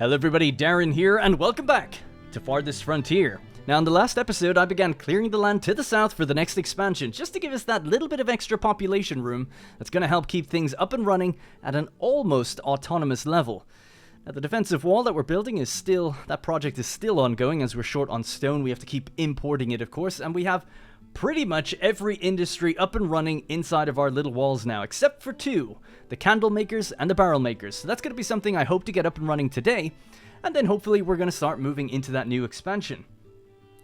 Hello everybody, Darren here, and welcome back to Farthest Frontier. Now in the last episode, I began clearing the land to the south for the next expansion, just to give us that little bit of extra population room that's going to help keep things up and running at an almost autonomous level. Now the defensive wall that we're building is still, that project is still ongoing as we're short on stone. We have to keep importing it, of course, and we have pretty much every industry up and running inside of our little walls now, except for two, the candle makers and the barrel makers. So that's going to be something I hope to get up and running today, and then hopefully we're going to start moving into that new expansion.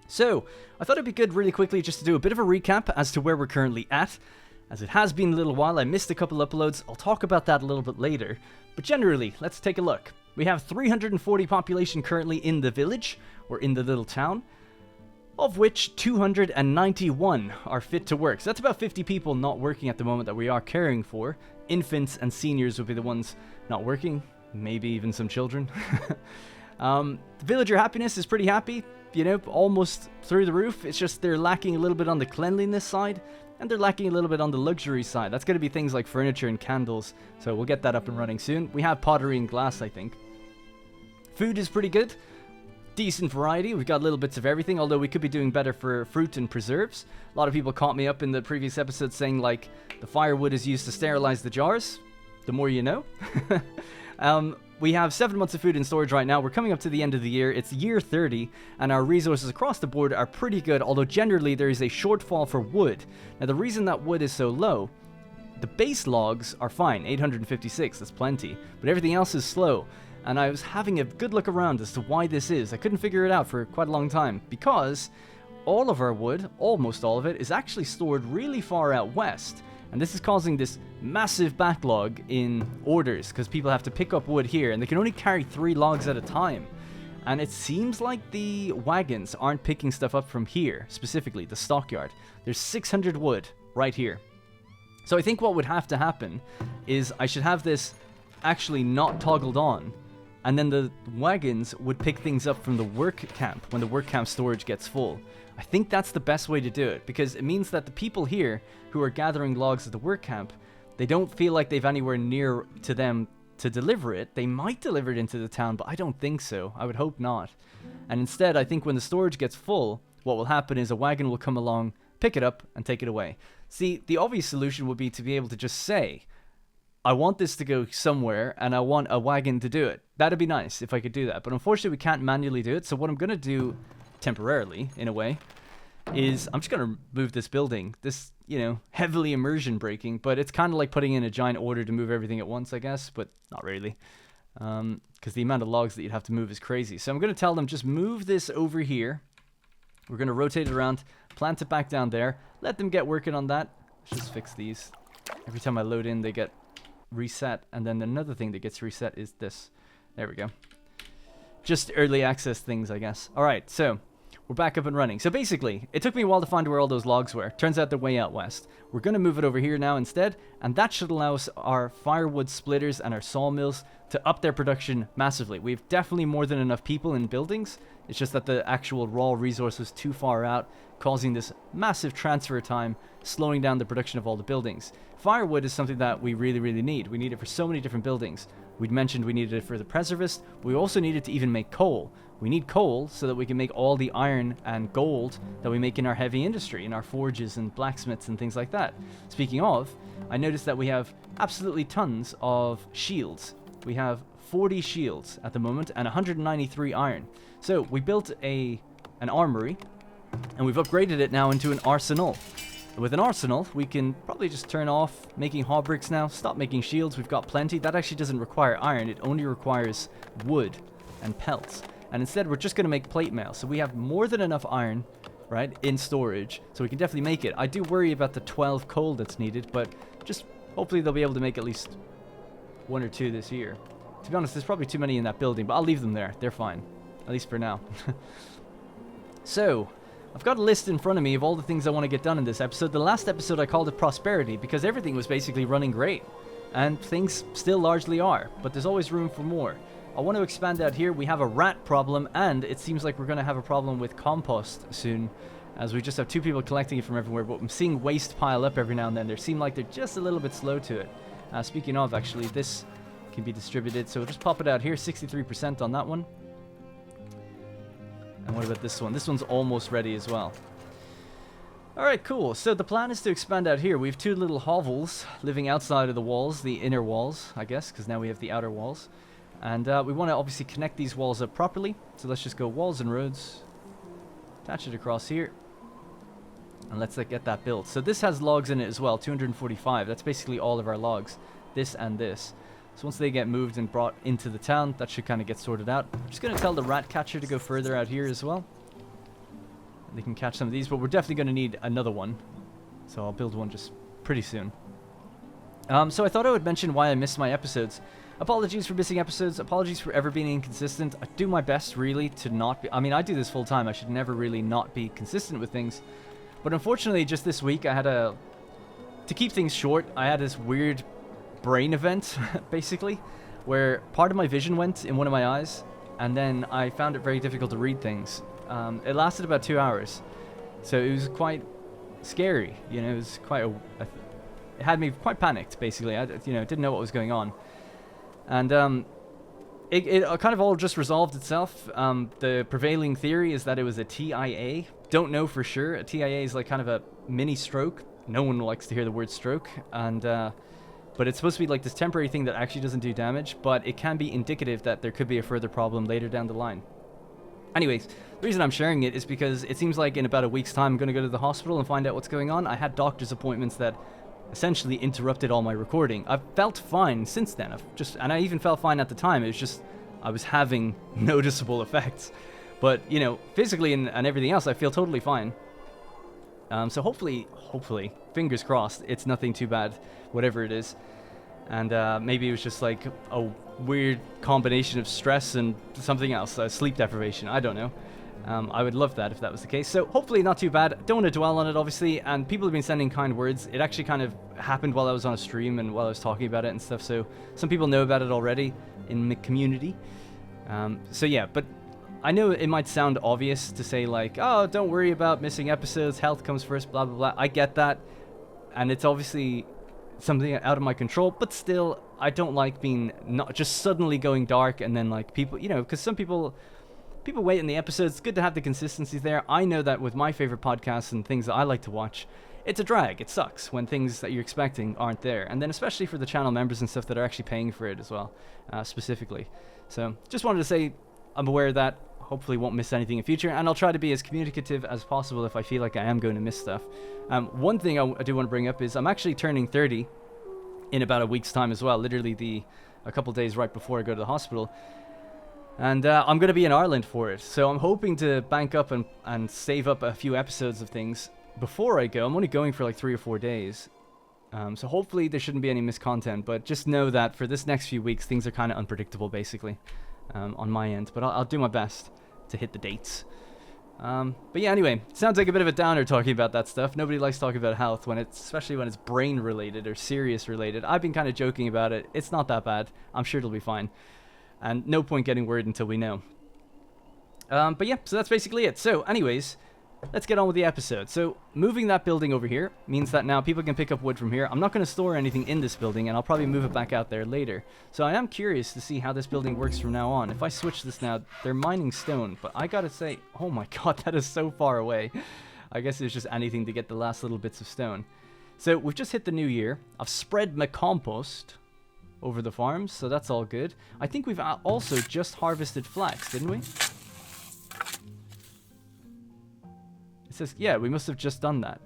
So, I thought it'd be good really quickly just to do a bit of a recap as to where we're currently at. As it has been a little while, I missed a couple uploads, I'll talk about that a little bit later, but generally, let's take a look. We have 340 population currently in the village, or in the little town, of which 291 are fit to work. So that's about 50 people not working at the moment that we are caring for. Infants and seniors would be the ones not working, maybe even some children. The villager happiness is pretty happy, you know, almost through the roof. It's just they're lacking a little bit on the cleanliness side, and they're lacking a little bit on the luxury side. That's going to be things like furniture and candles, so we'll get that up and running soon. We have pottery and glass, I think. Food is pretty good. Decent variety. We've got little bits of everything, although we could be doing better for fruit and preserves. A lot of people caught me up in the previous episode saying, like, the firewood is used to sterilize the jars. The more you know. We have 7 months of food in storage right now. We're coming up to the end of the year. It's year 30, and our resources across the board are pretty good, although generally there is a shortfall for wood. Now, the reason that wood is so low, the base logs are fine, 856, that's plenty, but everything else is slow. And I was having a good look around as to why this is. I couldn't figure it out for quite a long time, because all of our wood, almost all of it, is actually stored really far out west. And this is causing this massive backlog in orders, because people have to pick up wood here, and they can only carry 3 logs at a time. And it seems like the wagons aren't picking stuff up from here, specifically the stockyard. There's 600 wood right here. So I think what would have to happen is I should have this actually not toggled on, and then the wagons would pick things up from the work camp when the work camp storage gets full. I think that's the best way to do it, because it means that the people here who are gathering logs at the work camp, they don't feel like they've anywhere near to them to deliver it. They might deliver it into the town, but I don't think so. I would hope not. And instead, I think when the storage gets full, what will happen is a wagon will come along, pick it up, and take it away. See, the obvious solution would be to be able to just say, I want this to go somewhere, and I want a wagon to do it. That'd be nice if I could do that. But unfortunately, we can't manually do it. So what I'm going to do, temporarily, in a way, is I'm just going to move this building. This, you know, heavily immersion breaking. But it's kind of like putting in a giant order to move everything at once, I guess. But not really. Because the amount of logs that you'd have to move is crazy. So I'm going to tell them, just move this over here. We're going to rotate it around, plant it back down there. Let them get working on that. Let's just fix these. Every time I load in, they get reset, and then another thing that gets reset is this. There we go. Just early access things, I guess. Alright, so we're back up and running. So basically, it took me a while to find where all those logs were. Turns out they're way out west. We're going to move it over here now instead, and that should allow us our firewood splitters and our sawmills to up their production massively. We've definitely more than enough people in buildings. It's just that the actual raw resource was too far out, causing this massive transfer time, slowing down the production of all the buildings. Firewood is something that we really, really need. We need it for so many different buildings. We'd mentioned we needed it for the preservist. We also need it to even make coal. We need coal so that we can make all the iron and gold that we make in our heavy industry, in our forges and blacksmiths and things like that. Speaking of, I noticed that we have absolutely tons of shields. We have 40 shields at the moment and 193 iron. So we built an armory, and we've upgraded it now into an arsenal. With an arsenal, we can probably just turn off making hauberks now, stop making shields, we've got plenty. That actually doesn't require iron, it only requires wood and pelts. And instead, we're just going to make plate mail. So we have more than enough iron, right, in storage, so we can definitely make it. I do worry about the 12 coal that's needed, but just hopefully they'll be able to make at least 1 or 2 this year. To be honest, there's probably too many in that building, but I'll leave them there. They're fine, at least for now. So I've got a list in front of me of all the things I want to get done in this episode. The last episode I called it Prosperity because everything was basically running great. And things still largely are, but there's always room for more. I want to expand out here. We have a rat problem, and it seems like we're going to have a problem with compost soon, as we just have 2 people collecting it from everywhere, but I'm seeing waste pile up every now and then. They seem like they're just a little bit slow to it. Speaking of, actually, this can be distributed. So we'll just pop it out here, 63% on that one. And what about this one? This one's almost ready as well. Alright, cool. So the plan is to expand out here. We have 2 little hovels living outside of the walls, the inner walls, I guess, because now we have the outer walls. And we want to obviously connect these walls up properly. So let's just go walls and roads. Attach it across here. And let's get that built. So this has logs in it as well, 245. That's basically all of our logs. This and this. So once they get moved and brought into the town, that should kind of get sorted out. I'm just going to tell the rat catcher to go further out here as well. They can catch some of these, but we're definitely going to need another one. So I'll build one just pretty soon. So I thought I would mention why I missed my episodes. Apologies for missing episodes. Apologies for ever being inconsistent. I do my best, really, to not be... I mean, I do this full time. I should never really not be consistent with things. But unfortunately, just this week, I had a... To keep things short, I had this weird brain event, basically, where part of my vision went in one of my eyes, and then I found it very difficult to read things. It lasted about 2 hours, so it was quite scary. You know, it was quite a... It had me quite panicked, basically. I, didn't know what was going on. And it kind of all just resolved itself. The prevailing theory is that it was a TIA. Don't know for sure. A TIA is like kind of a mini stroke. No one likes to hear the word stroke. And but it's supposed to be like this temporary thing that actually doesn't do damage, but it can be indicative that there could be a further problem later down the line. Anyways, the reason I'm sharing it is because it seems like in about a week's time I'm going to go to the hospital and find out what's going on. I had doctor's appointments that essentially interrupted all my recording. I've felt fine since then. And I even felt fine at the time. It was just I was having noticeable effects. But, physically and everything else, I feel totally fine. So hopefully, fingers crossed, it's nothing too bad, whatever it is. And maybe it was just like a weird combination of stress and something else, sleep deprivation, I don't know. I would love that if that was the case. So hopefully not too bad. Don't want to dwell on it, obviously. And people have been sending kind words. It actually kind of happened while I was on a stream and while I was talking about it and stuff. So some people know about it already in the community. So yeah, but I know it might sound obvious to say like, oh, don't worry about missing episodes. Health comes first, blah, blah, blah. I get that. And it's obviously something out of my control. But still, I don't like being not just suddenly going dark and then like people, because some people wait in the episodes. It's good to have the consistency there. I know that with my favorite podcasts and things that I like to watch, it's a drag. It sucks when things that you're expecting aren't there. And then especially for the channel members and stuff that are actually paying for it as well, specifically. So just wanted to say I'm aware of that. Hopefully won't miss anything in future. And I'll try to be as communicative as possible if I feel like I am going to miss stuff. One thing I do want to bring up is I'm actually turning 30 in about a week's time as well. Literally a couple days right before I go to the hospital. And I'm going to be in Ireland for it. So I'm hoping to bank up and save up a few episodes of things before I go. I'm only going for like 3 or 4 days. So hopefully there shouldn't be any missed content. But just know that for this next few weeks, things are kind of unpredictable, basically, on my end. But I'll do my best to hit the dates. But yeah, anyway, sounds like a bit of a downer talking about that stuff. Nobody likes talking about health, especially when it's brain related or serious related. I've been kind of joking about it. It's not that bad. I'm sure it'll be fine. And no point getting word until we know. But yeah, so that's basically it. So anyways, let's get on with the episode. So moving that building over here means that now people can pick up wood from here. I'm not going to store anything in this building, and I'll probably move it back out there later. So I am curious to see how this building works from now on. If I switch this now, they're mining stone. But I gotta say, oh my god, that is so far away. I guess it's just anything to get the last little bits of stone. So we've just hit the new year. I've spread my compost over the farms, so that's all good. I think we've also just harvested flax, didn't we? It says, yeah, we must have just done that.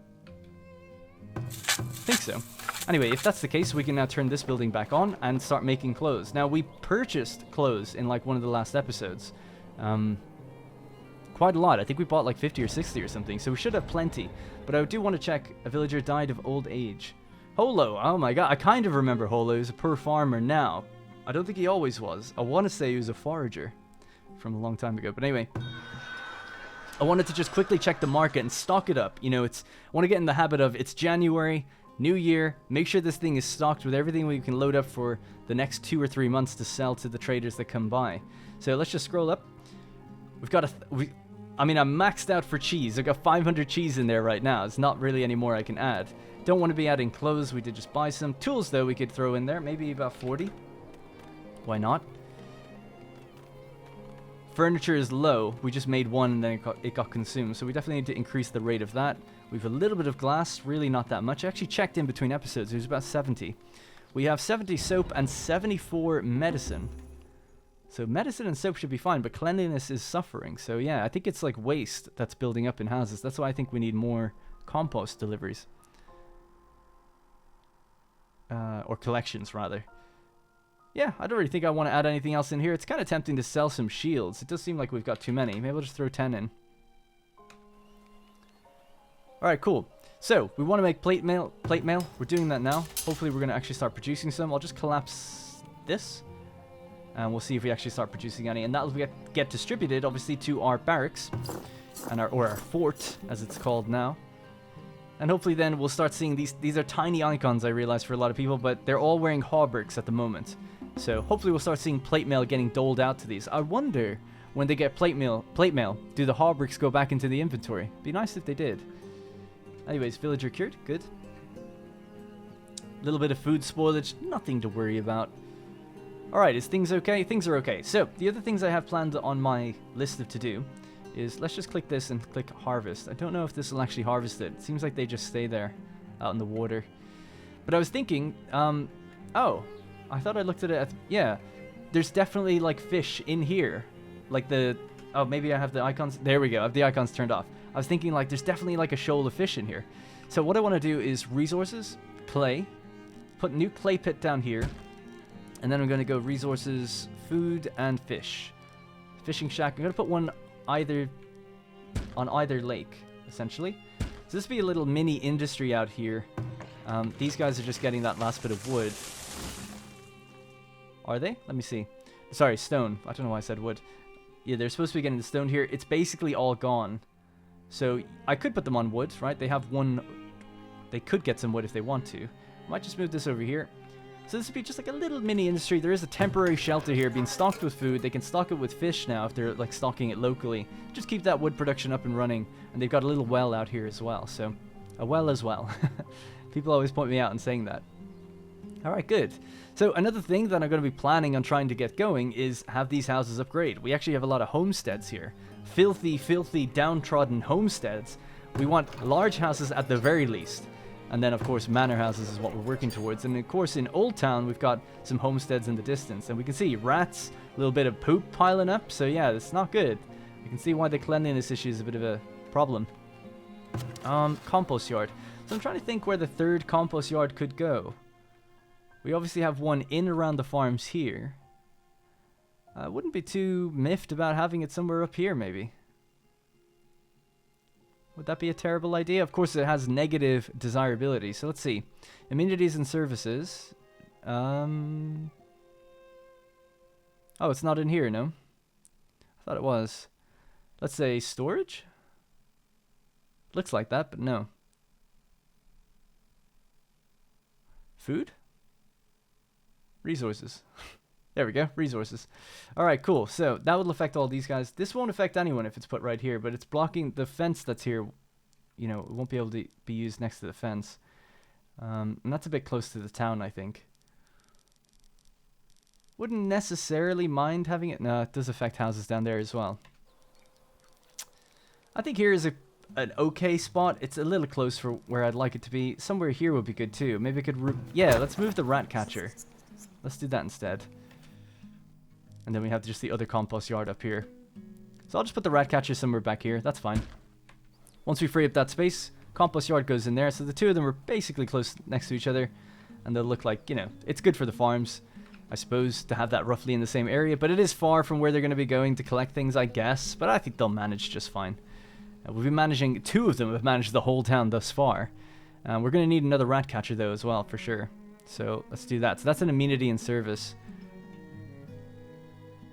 I think so. Anyway, if that's the case, we can now turn this building back on and start making clothes. Now, we purchased clothes in like one of the last episodes. Quite a lot. I think we bought like 50 or 60 or something, so we should have plenty. But I do want to check. A villager died of old age. Holo, oh my god, I kind of remember Holo. He's a poor farmer now. I don't think he always was. I want to say he was a forager from a long time ago. But anyway, I wanted to just quickly check the market and stock it up. I want to get in the habit of, it's January, new year, make sure this thing is stocked with everything we can load up for the next 2 or 3 months to sell to the traders that come by. So let's just scroll up. We've got I'm maxed out for cheese. I've got 500 cheese in there right now. It's not really any more I can add. Don't want to be adding clothes. We did just buy some. Tools, though, we could throw in there. Maybe about 40. Why not? Furniture is low. We just made one and then it got consumed. So we definitely need to increase the rate of that. We have a little bit of glass. Really not that much. I actually checked in between episodes. It was about 70. We have 70 soap and 74 medicine. So medicine and soap should be fine, but cleanliness is suffering. So yeah, I think it's like waste that's building up in houses. That's why I think we need more compost deliveries. Or collections, rather. Yeah, I don't really think I want to add anything else in here. It's kind of tempting to sell some shields. It does seem like we've got too many. Maybe I'll just throw 10 in. Alright, cool. So, we want to make plate mail. We're doing that now. Hopefully we're going to actually start producing some. I'll just collapse this. And we'll see if we actually start producing any. And that'll get distributed, obviously, to our barracks. And our fort, as it's called now. And hopefully then we'll start seeing these are tiny icons, I realize, for a lot of people, but they're all wearing hauberks at the moment. So hopefully we'll start seeing plate mail getting doled out to these. I wonder, when they get plate mail, do the hauberks go back into the inventory? Be nice if they did. Anyways, villager cured, good. A little bit of food spoilage, nothing to worry about. Alright, is things okay? Things are okay. So, the other things I have planned on my list of to-do is, let's just click this and click harvest. I don't know if this will actually harvest it. It seems like they just stay there, out in the water. But I was thinking, oh, I thought I looked at it, yeah, there's definitely, like, fish in here. Like oh, maybe I have the icons, there we go, I have the icons turned off. I was thinking, like, there's definitely, like, a shoal of fish in here. So what I want to do is resources, clay, put new clay pit down here, and then I'm going to go resources, food, and fish. Fishing shack, I'm going to put one on either lake, essentially. So this will be a little mini industry out here. These guys are just getting that last bit of wood. Are they? Let me see. Sorry, stone. I don't know why I said wood. Yeah, they're supposed to be getting the stone here. It's basically all gone. So I could put them on wood, right? They have one. They could get some wood if they want to. Might just move this over here. So this would be just like a little mini industry. There is a temporary shelter here being stocked with food. They can stock it with fish now if they're like stocking it locally. Just keep that wood production up and running. And they've got a little well out here as well. So a well as well. People always point me out and saying that. Alright, good. So another thing that I'm going to be planning on trying to get going is have these houses upgrade. We actually have a lot of homesteads here. Filthy, filthy, downtrodden homesteads. We want large houses at the very least. And then, of course, manor houses is what we're working towards. And, of course, in Old Town, we've got some homesteads in the distance. And we can see rats, a little bit of poop piling up. So, yeah, it's not good. You can see why the cleanliness issue is a bit of a problem. Compost yard. So I'm trying to think where the third compost yard could go. We obviously have one in around the farms here. I wouldn't be too miffed about having it somewhere up here, maybe. Would that be a terrible idea? Of course, it has negative desirability. So let's see. Amenities and services. Oh, it's not in here, no? I thought it was. Let's say storage? Looks like that, but no. Food? Resources. There we go, resources. Alright, cool. So, that will affect all these guys. This won't affect anyone if it's put right here, but it's blocking the fence that's here. You know, it won't be able to be used next to the fence. And that's a bit close to the town, I think. Wouldn't necessarily mind having it. No, it does affect houses down there as well. I think here is an okay spot. It's a little close for where I'd like it to be. Somewhere here would be good too. Maybe I could... yeah, let's move the rat catcher. Let's do that instead. And then we have just the other compost yard up here. So I'll just put the rat catcher somewhere back here. That's fine. Once we free up that space, compost yard goes in there. So the two of them are basically close next to each other. And they'll look like, you know, it's good for the farms, I suppose, to have that roughly in the same area. But it is far from where they're going to be going to collect things, I guess. But I think they'll manage just fine. We've been managing, two of them have managed the whole town thus far. We're going to need another rat catcher though as well, for sure. So let's do that. So that's an amenity and service.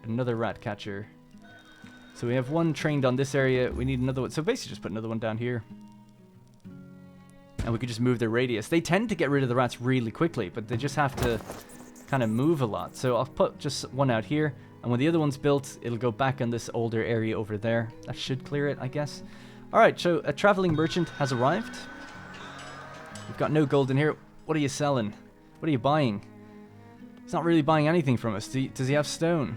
Another rat catcher. So we have one trained on this area. We need another one. So basically just put another one down here. And we could just move their radius. They tend to get rid of the rats really quickly, but they just have to kind of move a lot. So I'll put just one out here. And when the other one's built, it'll go back on this older area over there. That should clear it, I guess. Alright, so a traveling merchant has arrived. We've got no gold in here. What are you selling? What are you buying? He's not really buying anything from us. Does he have stone?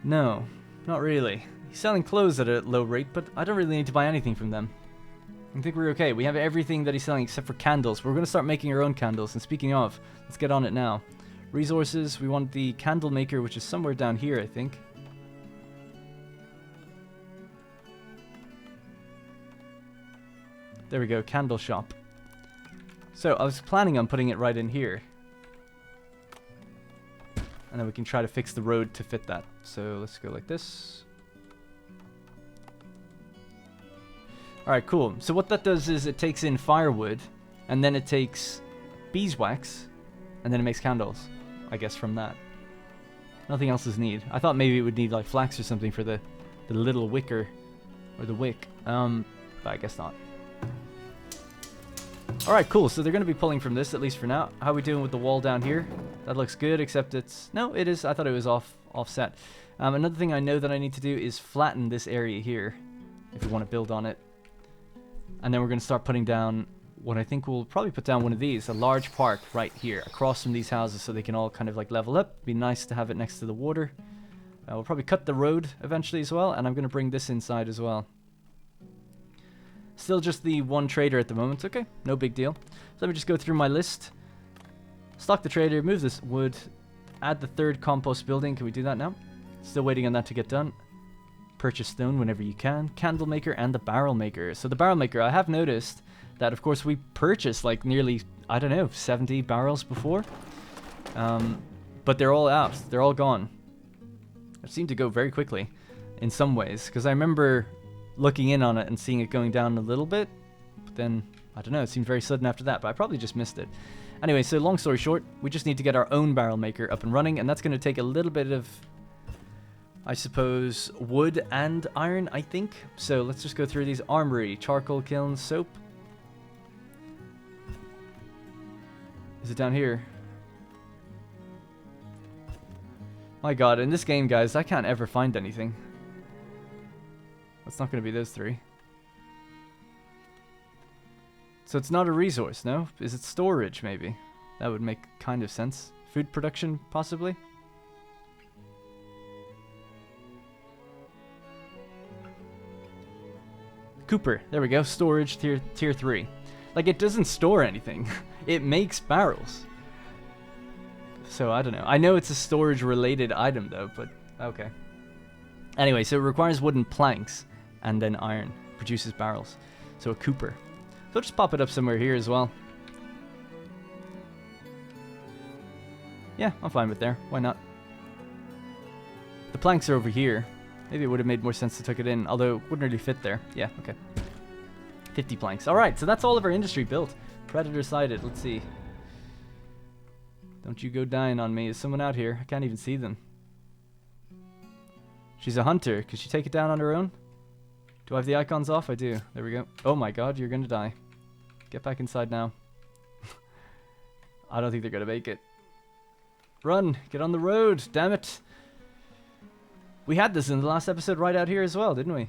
No, not really. He's selling clothes at a low rate, but I don't really need to buy anything from them. I think we're okay. We have everything that he's selling except for candles. We're going to start making our own candles. And speaking of, let's get on it now. Resources, we want the candle maker, which is somewhere down here, I think. There we go, candle shop. So, I was planning on putting it right in here. And then we can try to fix the road to fit that. So, let's go like this. Alright, cool. So what that does is it takes in firewood, and then it takes beeswax, and then it makes candles, I guess, from that. Nothing else is needed. I thought maybe it would need like flax or something for the little wicker, or the wick, but I guess not. Alright, cool. So they're going to be pulling from this, at least for now. How are we doing with the wall down here? That looks good, except it's... No, it is. I thought it was offset. Another thing I know that I need to do is flatten this area here, if we want to build on it. And then we're going to start putting down what I think we'll probably put down one of these, a large park right here across from these houses so they can all kind of like level up. Be nice to have it next to the water. We'll probably cut the road eventually as well, and I'm going to bring this inside as well. Still just the one trader at the moment. Okay, no big deal. So let me just go through my list. Stock the trader, move this wood, add the third compost building. Can we do that now? Still waiting on that to get done. Purchase stone whenever you can. Candle maker and the barrel maker. So the barrel maker, I have noticed that, of course, we purchased like nearly, I don't know, 70 barrels before. But they're all out. They're all gone. It seemed to go very quickly in some ways, because I remember looking in on it and seeing it going down a little bit. But then, I don't know, it seemed very sudden after that, but I probably just missed it. Anyway, so long story short, we just need to get our own barrel maker up and running, and that's going to take a little bit of... I suppose wood and iron, I think. So let's just go through these. Armory, charcoal kiln, soap. Is it down here? My god, in this game, guys, I can't ever find anything. That's not going to be those three. So it's not a resource, no? Is it storage, maybe? That would make kind of sense. Food production, possibly? Cooper. There we go. Storage tier 3. Like, it doesn't store anything. It makes barrels. So, I don't know. I know it's a storage-related item, though, but okay. Anyway, so it requires wooden planks and then iron. Produces barrels. So, a Cooper. So, I'll just pop it up somewhere here as well. Yeah, I'm fine with there. Why not? The planks are over here. Maybe it would have made more sense to tuck it in, although it wouldn't really fit there. Yeah, okay. 50 planks. Alright, so that's all of our industry built. Predator sighted. Let's see. Don't you go dying on me. Is someone out here? I can't even see them. She's a hunter. Could she take it down on her own? Do I have the icons off? I do. There we go. Oh my god, you're gonna die. Get back inside now. I don't think they're gonna make it. Run! Get on the road! Damn it! We had this in the last episode right out here as well, didn't we?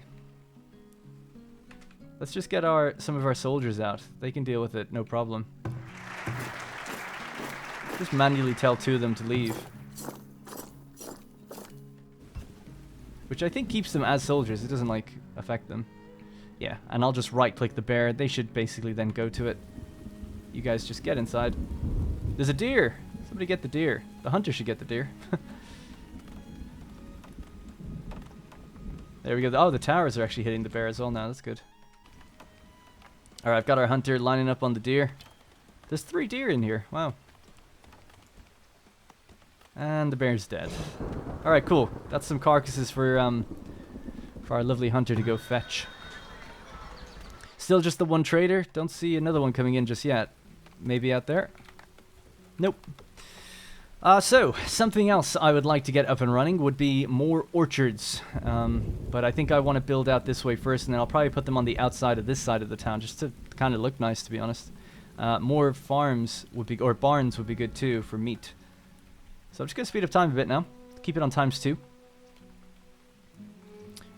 Let's just get some of our soldiers out. They can deal with it, no problem. Just manually tell 2 of them to leave. Which I think keeps them as soldiers. It doesn't, like, affect them. Yeah, and I'll just right-click the bear. They should basically then go to it. You guys just get inside. There's a deer! Somebody get the deer. The hunter should get the deer. There we go. Oh, the towers are actually hitting the bear as well now. That's good. Alright, I've got our hunter lining up on the deer. There's 3 deer in here. Wow. And the bear's dead. Alright, cool. That's some carcasses for our lovely hunter to go fetch. Still just the one trader. Don't see another one coming in just yet. Maybe out there? Nope. So, something else I would like to get up and running would be more orchards. But I think I want to build out this way first, and then I'll probably put them on the outside of this side of the town, just to kind of look nice, to be honest. More farms would be, or barns would be good too, for meat. So I'm just going to speed up time a bit now. Keep it on ×2.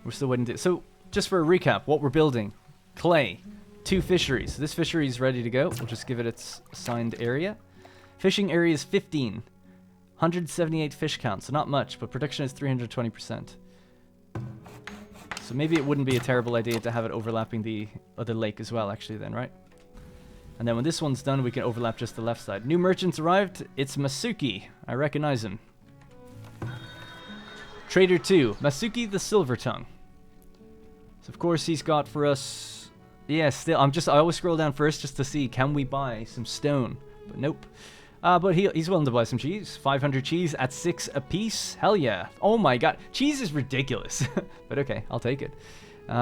We're still waiting to... So, just for a recap, what we're building. Clay, 2 fisheries. This fishery is ready to go. We'll just give it its assigned area. Fishing area is 15. 178 fish count, so not much, but production is 320%. So maybe it wouldn't be a terrible idea to have it overlapping the other lake as well, actually, then, right? And then when this one's done, we can overlap just the left side. New merchants arrived. It's Masuki. I recognize him. Trader 2, Masuki the Silver Tongue. So, of course, he's got for us... Yeah, still, I always scroll down first just to see, can we buy some stone? But nope. But he's willing to buy some cheese. 500 cheese at 6 a piece. Hell yeah. Oh my god. Cheese is ridiculous. But okay, I'll take it.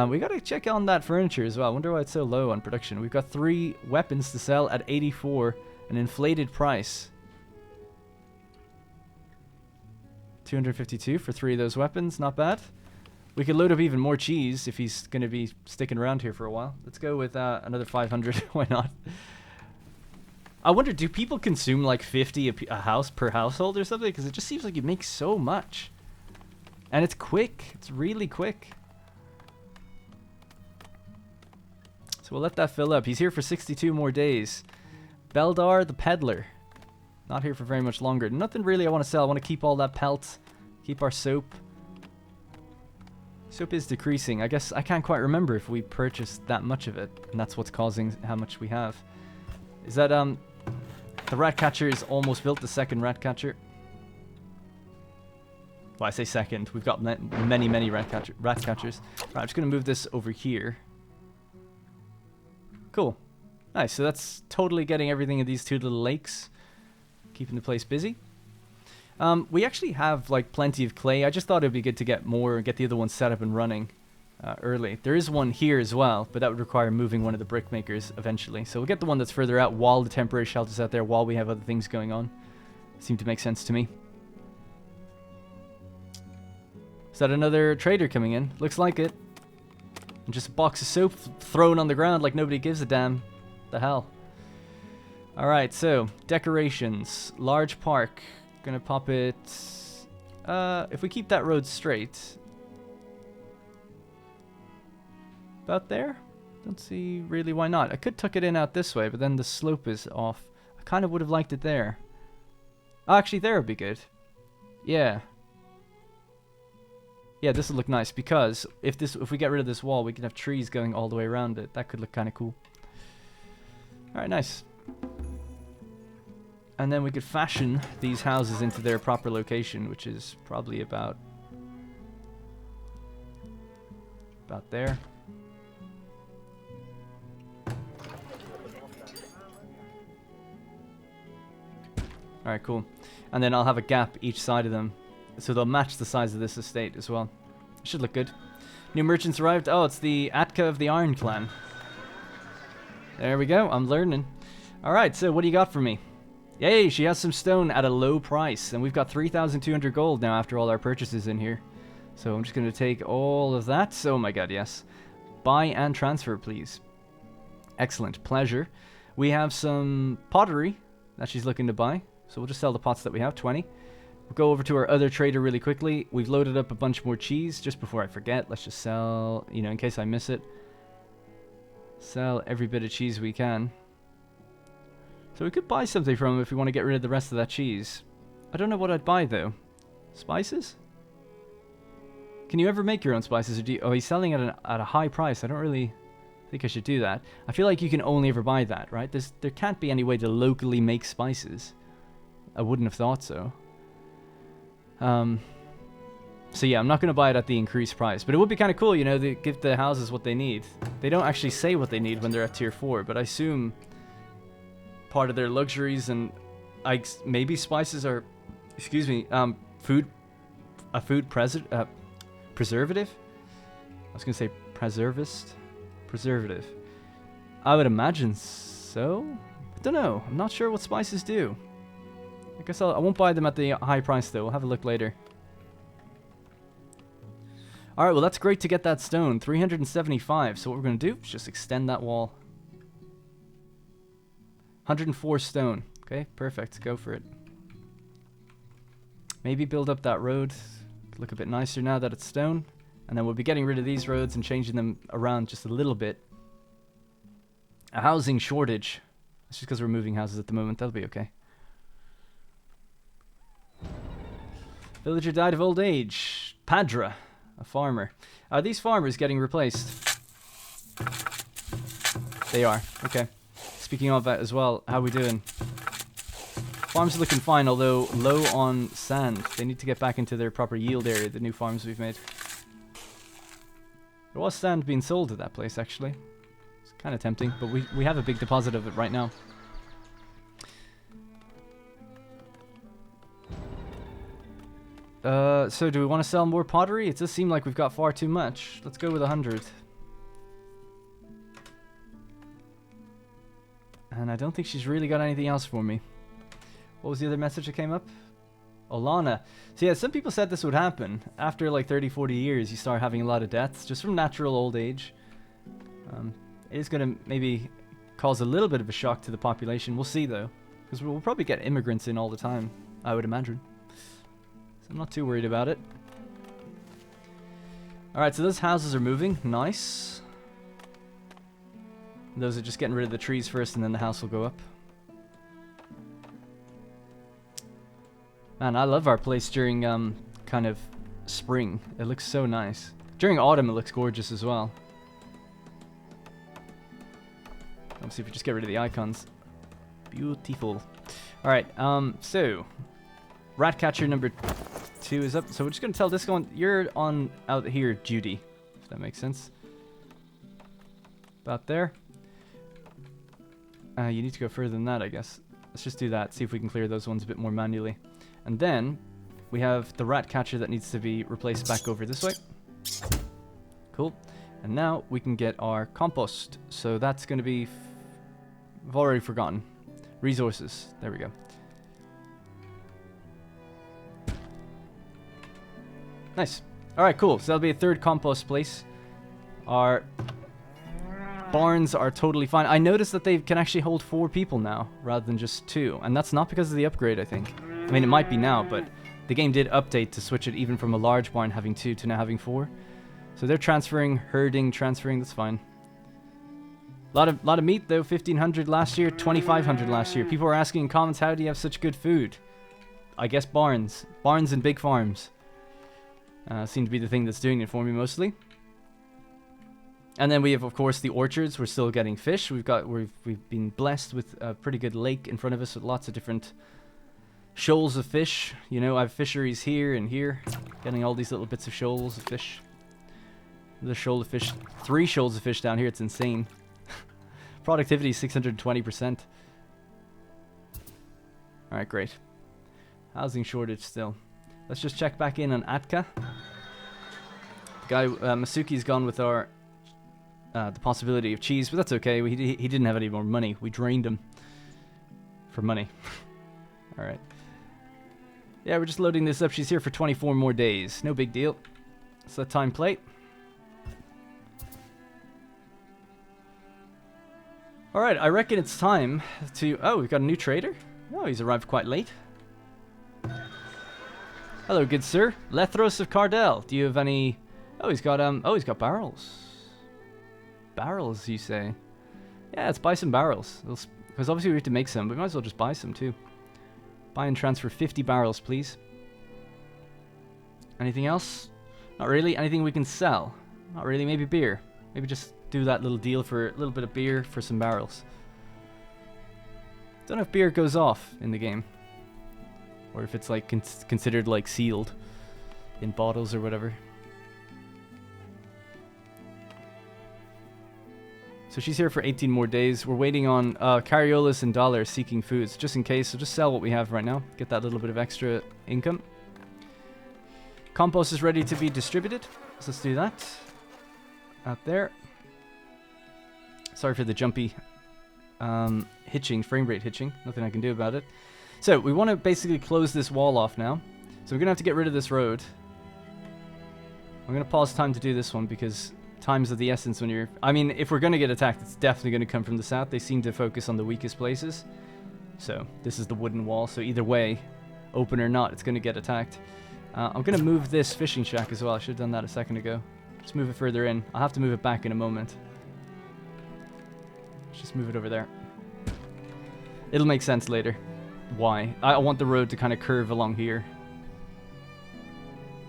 We gotta check on that furniture as well. I wonder why it's so low on production. We've got 3 weapons to sell at 84. An inflated price. 252 for 3 of those weapons. Not bad. We could load up even more cheese if he's gonna be sticking around here for a while. Let's go with another 500. Why not? I wonder, do people consume like 50 a house per household or something? Because it just seems like you make so much. And it's quick. It's really quick. So we'll let that fill up. He's here for 62 more days. Beldar the Peddler. Not here for very much longer. Nothing really I want to sell. I want to keep all that pelt. Keep our soap. Soap is decreasing. I guess I can't quite remember if we purchased that much of it. And that's what's causing how much we have. Is that, the rat catcher is almost built, the second rat catcher. Well, I say second. We've got many rat catchers. Right, I'm just going to move this over here. Cool. Nice, so that's totally getting everything in these 2 little lakes. Keeping the place busy. We actually have, like, plenty of clay. I just thought it would be good to get more and get the other one set up and running early. There is one here as well, but that would require moving one of the brick makers eventually. So we'll get the one that's further out while the temporary shelter's out there, while we have other things going on. Seemed to make sense to me. Is that another trader coming in? Looks like it. And just a box of soap thrown on the ground like nobody gives a damn. The hell. Alright, so decorations. Large park. Gonna pop it... if we keep that road straight... About there? Don't see really why not. I could tuck it in out this way, but then the slope is off. I kind of would have liked it there. Oh, actually, there would be good. Yeah. Yeah, this would look nice, because if we get rid of this wall, we can have trees going all the way around it. That could look kind of cool. Alright, nice. And then we could fashion these houses into their proper location, which is probably about there. Alright, cool. And then I'll have a gap each side of them, so they'll match the size of this estate as well. Should look good. New merchants arrived. Oh, it's the Atka of the Iron Clan. There we go. I'm learning. Alright, so what do you got for me? Yay, she has some stone at a low price. And we've got 3,200 gold now after all our purchases in here. So I'm just going to take all of that. Oh my god, yes. Buy and transfer, please. Excellent. Pleasure. We have some pottery that she's looking to buy. So we'll just sell the pots that we have, 20. We'll go over to our other trader really quickly. We've loaded up a bunch more cheese. Just before I forget, let's just sell, you know, in case I miss it. Sell every bit of cheese we can. So we could buy something from him if we want to get rid of the rest of that cheese. I don't know what I'd buy, though. Spices? Can you ever make your own spices? Or do you, oh, he's selling at a high price. I don't really think I should do that. I feel like you can only ever buy that, right? There can't be any way to locally make spices. I wouldn't have thought so. So yeah, I'm not going to buy it at the increased price. But it would be kind of cool, you know, to give the houses what they need. They don't actually say what they need when they're at tier 4, but I assume part of their luxuries and maybe spices are, excuse me, a food preservative? I was going to say preservative. I would imagine so. I don't know. I'm not sure what spices do. I guess I won't buy them at the high price, though. We'll have a look later. Alright, well, that's great to get that stone. 375. So what we're going to do is just extend that wall. 104 stone. Okay, perfect. Go for it. Maybe build up that road. Look a bit nicer now that it's stone. And then we'll be getting rid of these roads and changing them around just a little bit. A housing shortage. That's just because we're moving houses at the moment. That'll be okay. Villager died of old age. Padra, a farmer. Are these farmers getting replaced? They are. Okay. Speaking of that as well, how are we doing? Farms are looking fine, although low on sand. They need to get back into their proper yield area, the new farms we've made. There was sand being sold at that place, actually. It's kind of tempting, but we have a big deposit of it right now. So do we want to sell more pottery? It does seem like we've got far too much. Let's go with 100. And I don't think she's really got anything else for me. What was the other message that came up? Olana. So yeah, some people said this would happen. After like 30, 40 years, you start having a lot of deaths just from natural old age. It is going to maybe cause a little bit of a shock to the population. We'll see though. Because we'll probably get immigrants in all the time, I would imagine. So I'm not too worried about it. Alright, so those houses are moving. Nice. Those are just getting rid of the trees first and then the house will go up. Man, I love our place during kind of spring. It looks so nice. During autumn it looks gorgeous as well. Let's see if we just get rid of the icons. Beautiful. Alright, so Ratcatcher number 2 is up. So we're just gonna tell this one, you're on out here, Judy. If that makes sense. About there. You need to go further than that, I guess. Let's just do that, see if we can clear those ones a bit more manually. And then we have the rat catcher that needs to be replaced back over this way. Cool. And now we can get our compost. So that's going to be... I've already forgotten. Resources. There we go. Nice. Alright, cool. So that'll be a third compost place. Our barns are totally fine. I noticed that they can actually hold 4 people now, rather than just 2. And that's not because of the upgrade, I think. I mean, it might be now, but the game did update to switch it even from a large barn having 2 to now having 4. So they're transferring, herding, transferring, that's fine. Lot of meat though, 1,500 last year, 2,500 last year. People were asking in comments, how do you have such good food? I guess barns. Barns and big farms. Seem to be the thing that's doing it for me mostly. And then we have, of course, the orchards. We're still getting fish. We've been blessed with a pretty good lake in front of us with lots of different shoals of fish. You know, I have fisheries here and here. Getting all these little bits of shoals of fish. Another shoal of fish. 3 shoals of fish down here. It's insane. Productivity 620%. Alright, great. Housing shortage still. Let's just check back in on Atka. The guy, Masuki's gone with our... the possibility of cheese, but that's okay. He didn't have any more money. We drained him for money. Alright. Yeah, we're just loading this up. She's here for 24 more days. No big deal. It's a time plate. Alright, I reckon it's time to... Oh, we've got a new trader? Oh, he's arrived quite late. Hello, good sir. Lethros of Cardell. Do you have any... Oh, he's got barrels. Barrels, you say? Yeah, let's buy some barrels. Because obviously we have to make some, but we might as well just buy some too. Buy and transfer 50 barrels, please. Anything else? Not really. Anything we can sell? Not really. Maybe beer. Maybe just do that little deal for a little bit of beer for some barrels. Don't know if beer goes off in the game. Or if it's like considered like sealed in bottles or whatever. So she's here for 18 more days. We're waiting on Cariolis and Dollar seeking foods, just in case. So just sell what we have right now. Get that little bit of extra income. Compost is ready to be distributed. So let's do that. Out there. Sorry for the jumpy hitching, frame rate hitching. Nothing I can do about it. So we want to basically close this wall off now. So we're going to have to get rid of this road. I'm going to pause time to do this one because... time's of the essence when you're... I mean, if we're going to get attacked, it's definitely going to come from the south. They seem to focus on the weakest places. So, this is the wooden wall. So either way, open or not, it's going to get attacked. I'm going to move this fishing shack as well. I should have done that a second ago. Just move it further in. I'll have to move it back in a moment. Let's just move it over there. It'll make sense later. Why? I want the road to kind of curve along here.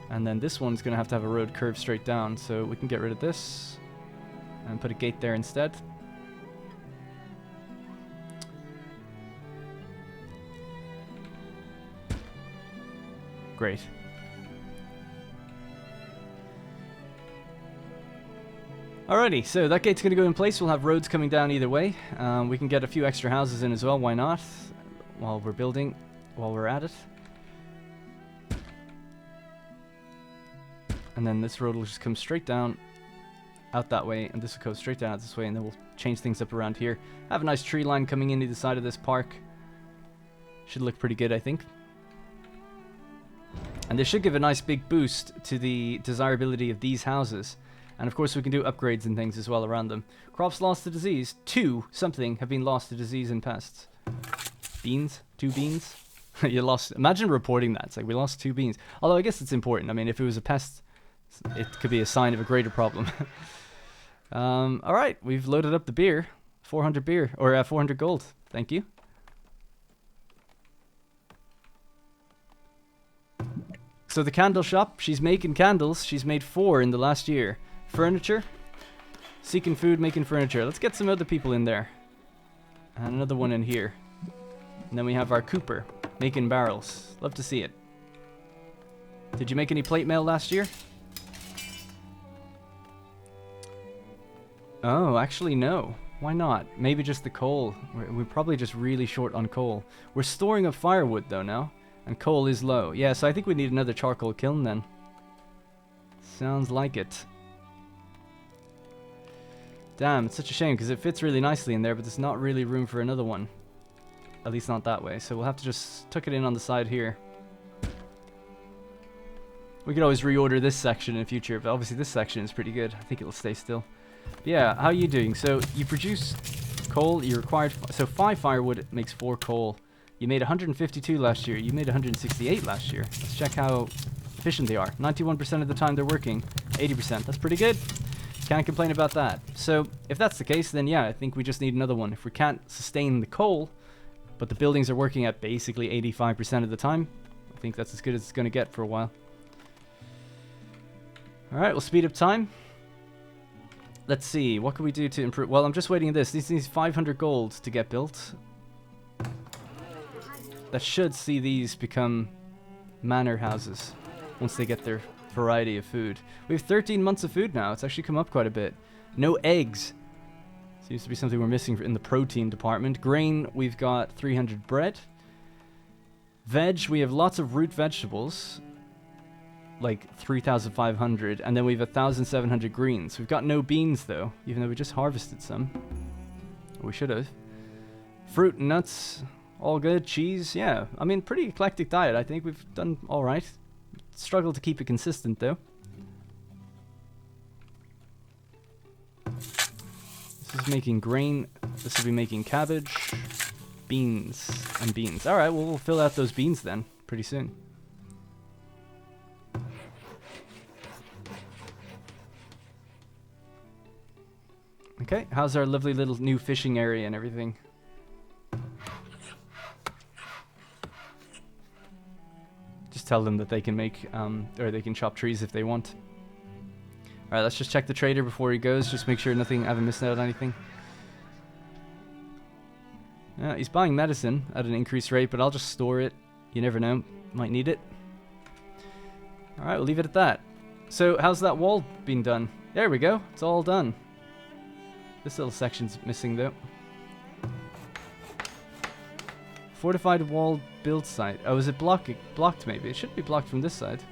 And then this one's going to have a road curve straight down. So we can get rid of this and put a gate there instead. Great. Alrighty, so that gate's going to go in place. We'll have roads coming down either way. We can get a few extra houses in as well. Why not? While we're building, while we're at it. And then this road will just come straight down out that way, and this will go straight down out this way, and then we'll change things up around here. Have a nice tree line coming in either side of this park. Should look pretty good, I think. And this should give a nice big boost to the desirability of these houses. And of course we can do upgrades and things as well around them. Crops lost to disease. 2 something have been lost to disease and pests. Beans? 2 beans? You lost. Imagine reporting that. It's like we lost 2 beans. Although I guess it's important. I mean, if it was a pest, it could be a sign of a greater problem. Alright, we've loaded up the beer. 400 beer. Or 400 gold. Thank you. So the candle shop, she's making candles. She's made 4 in the last year. Furniture. Seeking food, making furniture. Let's get some other people in there. And another one in here. And then we have our Cooper, making barrels. Love to see it. Did you make any plate mail last year? Oh, actually no. Why not? Maybe just the coal. We're probably just really short on coal. We're storing up firewood though now. And coal is low. Yeah, so I think we need another charcoal kiln then. Sounds like it. Damn, it's such a shame because it fits really nicely in there, but there's not really room for another one. At least not that way. So we'll have to just tuck it in on the side here. We could always reorder this section in the future, but obviously this section is pretty good. I think it'll stay still. But yeah, how are you doing? So you produce coal, you required... So 5 firewood makes 4 coal. You made 152 last year. You made 168 last year. Let's check how efficient they are. 91% of the time they're working. 80%. That's pretty good. Can't complain about that. So if that's the case, then yeah, I think we just need another one. If we can't sustain the coal, but the buildings are working at basically 85% of the time, I think that's as good as it's going to get for a while. Alright, we'll speed up time. Let's see, what can we do to improve? Well, I'm just waiting on this. This needs 500 gold to get built. That should see these become manor houses once they get their variety of food. We have 13 months of food now. It's actually come up quite a bit. No eggs. Seems to be something we're missing in the protein department. Grain, we've got 300 bread. Veg, we have lots of root vegetables. Like 3,500. And then we have 1,700 greens. We've got no beans though, even though we just harvested some. We should have. Fruit and nuts, all good. Cheese, yeah. I mean, pretty eclectic diet. I think we've done alright. Struggle to keep it consistent though. This is making grain. This will be making cabbage, beans, and beans. Alright, well, we'll fill out those beans then pretty soon. Okay, how's our lovely little new fishing area and everything? Just tell them that they can make, or they can chop trees if they want. Alright, let's just check the trader before he goes. Just make sure nothing, I haven't missed out on anything. Yeah, he's buying medicine at an increased rate, but I'll just store it. You never know, might need it. Alright, we'll leave it at that. So, how's that wall being done? There we go, it's all done. This little section's missing though. Fortified wall build site. Oh, is it blocked maybe? It should be blocked from this side.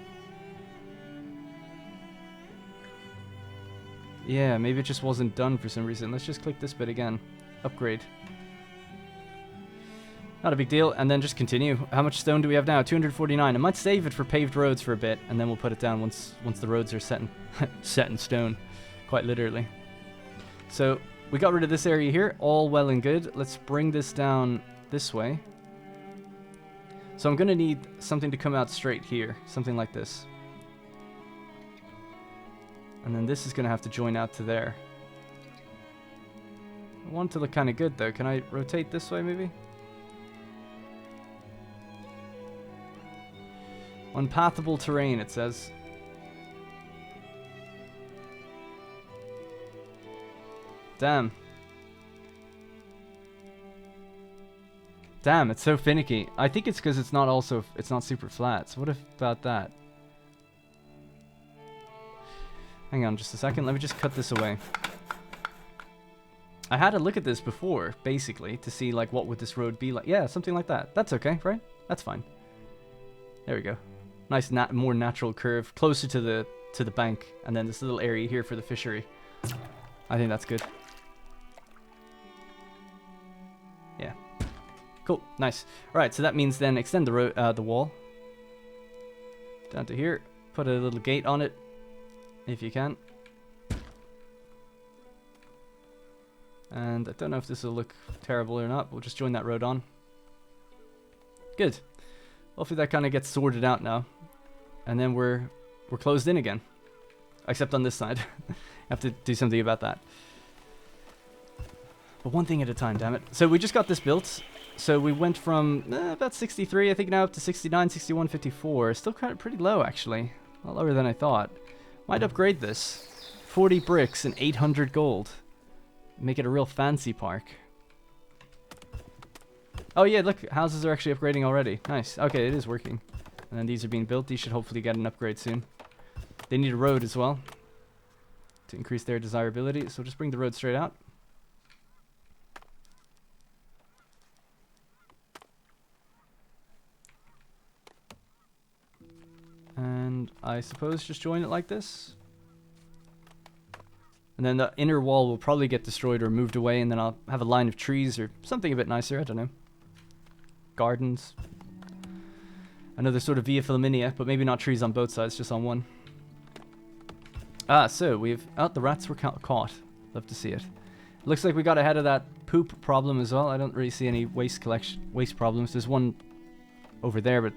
Yeah, maybe it just wasn't done for some reason. Let's just click this bit again. Upgrade. Not a big deal. And then just continue. How much stone do we have now? 249. I might save it for paved roads for a bit, and then we'll put it down once the roads are set in stone. Quite literally. So, we got rid of this area here. All well and good. Let's bring this down this way. So I'm going to need something to come out straight here. Something like this. And then this is going to have to join out to there. I want it to look kind of good though. Can I rotate this way maybe? Unpathable terrain, it says. Damn. Damn, it's so finicky. I think it's because it's not super flat. So what about that? Hang on just a second. Let me just cut this away. I had a look at this before, basically, to see like what would this road be like. Yeah, something like that. That's okay, right? That's fine. There we go. Nice, more natural curve, closer to the bank, and then this little area here for the fishery. I think that's good. Yeah. Cool. Nice. All right. So that means then extend the wall down to here. Put a little gate on it, if you can. And I don't know if this will look terrible or not. We'll just join that road on. Good. Hopefully that kind of gets sorted out now, and then we're closed in again, except on this side. Have to do something about that. But one thing at a time, damn it. So we just got this built. So we went from about 63, I think, now up to 69, 61, 54. Still kind of pretty low, actually. A lot lower than I thought. Might upgrade this. 40 bricks and 800 gold. Make it a real fancy park. Oh yeah, look, houses are actually upgrading already. Nice. Okay, it is working. And then these are being built. These should hopefully get an upgrade soon. They need a road as well to increase their desirability. So just bring the road straight out. And I suppose just join it like this. And then the inner wall will probably get destroyed or moved away, and then I'll have a line of trees or something a bit nicer, I don't know. Gardens. Another sort of Via Flaminia, but maybe not trees on both sides, just on one. Ah, so we've... Oh, the rats were caught. Love to see it. Looks like we got ahead of that poop problem as well. I don't really see any waste problems. There's one over there, but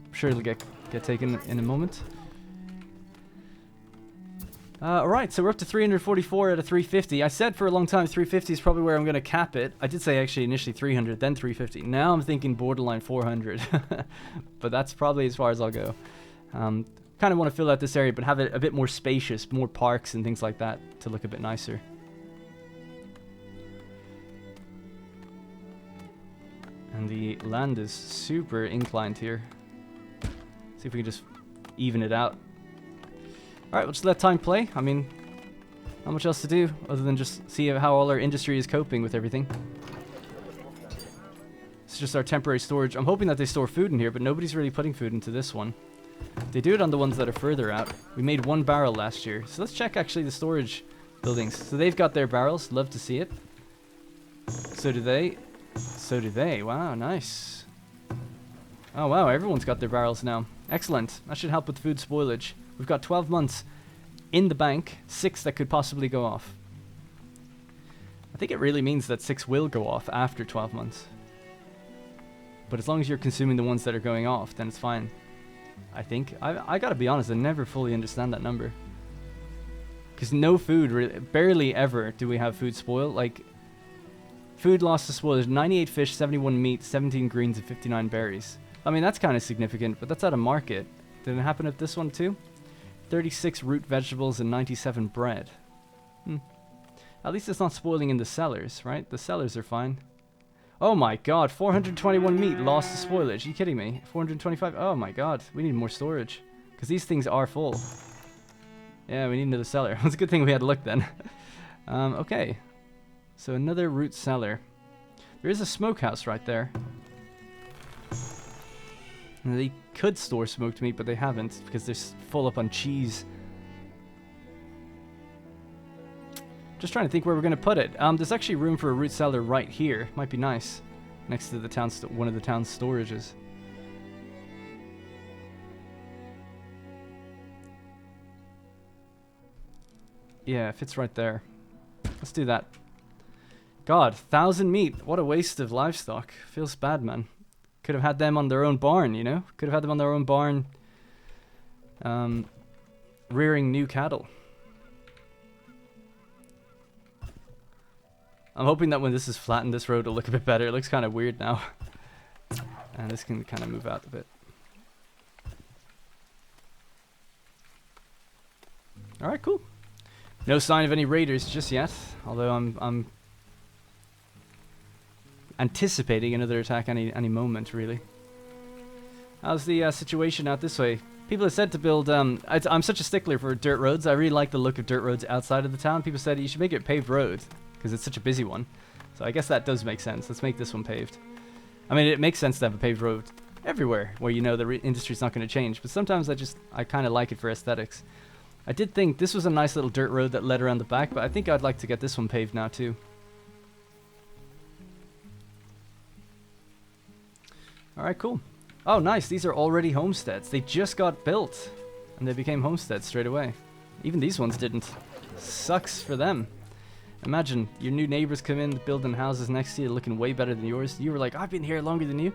I'm sure it'll get taken in a moment. Alright, so we're up to 344 out of 350. I said for a long time 350 is probably where I'm going to cap it. I did say actually initially 300, then 350. Now I'm thinking borderline 400. But that's probably as far as I'll go. Kind of want to fill out this area, but have it a bit more spacious, more parks and things like that to look a bit nicer. And the land is super inclined here. See if we can just even it out. Alright, we'll just let time play. I mean, not much else to do other than just see how all our industry is coping with everything. It's just our temporary storage. I'm hoping that they store food in here, but nobody's really putting food into this one. They do it on the ones that are further out. We made 1 barrel last year. So let's check actually the storage buildings. So they've got their barrels. Love to see it. So do they. So do they. Wow, nice. Oh wow, everyone's got their barrels now. Excellent. That should help with food spoilage. We've got 12 months in the bank, 6 that could possibly go off. I think it really means that 6 will go off after 12 months. But as long as you're consuming the ones that are going off, then it's fine. I think. I gotta be honest, I never fully understand that number. Because no food, really, barely ever do we have food spoil. Like, food lost to spoil, there's 98 fish, 71 meat, 17 greens, and 59 berries. I mean, that's kind of significant, but that's out of market. Did it happen at this one too? 36 root vegetables and 97 bread. At least it's not spoiling in the cellars, right? The cellars are fine. Oh my god, 421 meat lost to spoilage. Are you kidding me? 425? Oh my god, we need more storage. Because these things are full. Yeah, we need another cellar. It's a good thing we had a look then. Okay. So another root cellar. There is a smokehouse right there. And they could store smoked meat, but they haven't because they're full up on cheese. Just trying to think where we're going to put it. There's actually room for a root cellar right here. Might be nice. Next to the town, one of the town's storages. Yeah, it fits right there. Let's do that. God, 1,000 meat. What a waste of livestock. Feels bad, man. Could have had them on their own barn, you know? Could have had them on their own barn rearing new cattle. I'm hoping that when this is flattened, this road will look a bit better. It looks kind of weird now. And this can kind of move out a bit. Alright, cool. No sign of any raiders just yet. Although I'm anticipating another attack any moment, really. How's the situation out this way? People have said to build, I'm such a stickler for dirt roads. I really like the look of dirt roads outside of the town. People said you should make it a paved road, because it's such a busy one. So I guess that does make sense. Let's make this one paved. I mean, it makes sense to have a paved road everywhere, where you know the industry's not going to change. But sometimes I kind of like it for aesthetics. I did think this was a nice little dirt road that led around the back, but I think I'd like to get this one paved now too. Alright, cool. Oh, nice. These are already homesteads. They just got built, and they became homesteads straight away. Even these ones didn't. Sucks for them. Imagine, your new neighbors come in, building houses next to you, looking way better than yours. You were like, I've been here longer than you.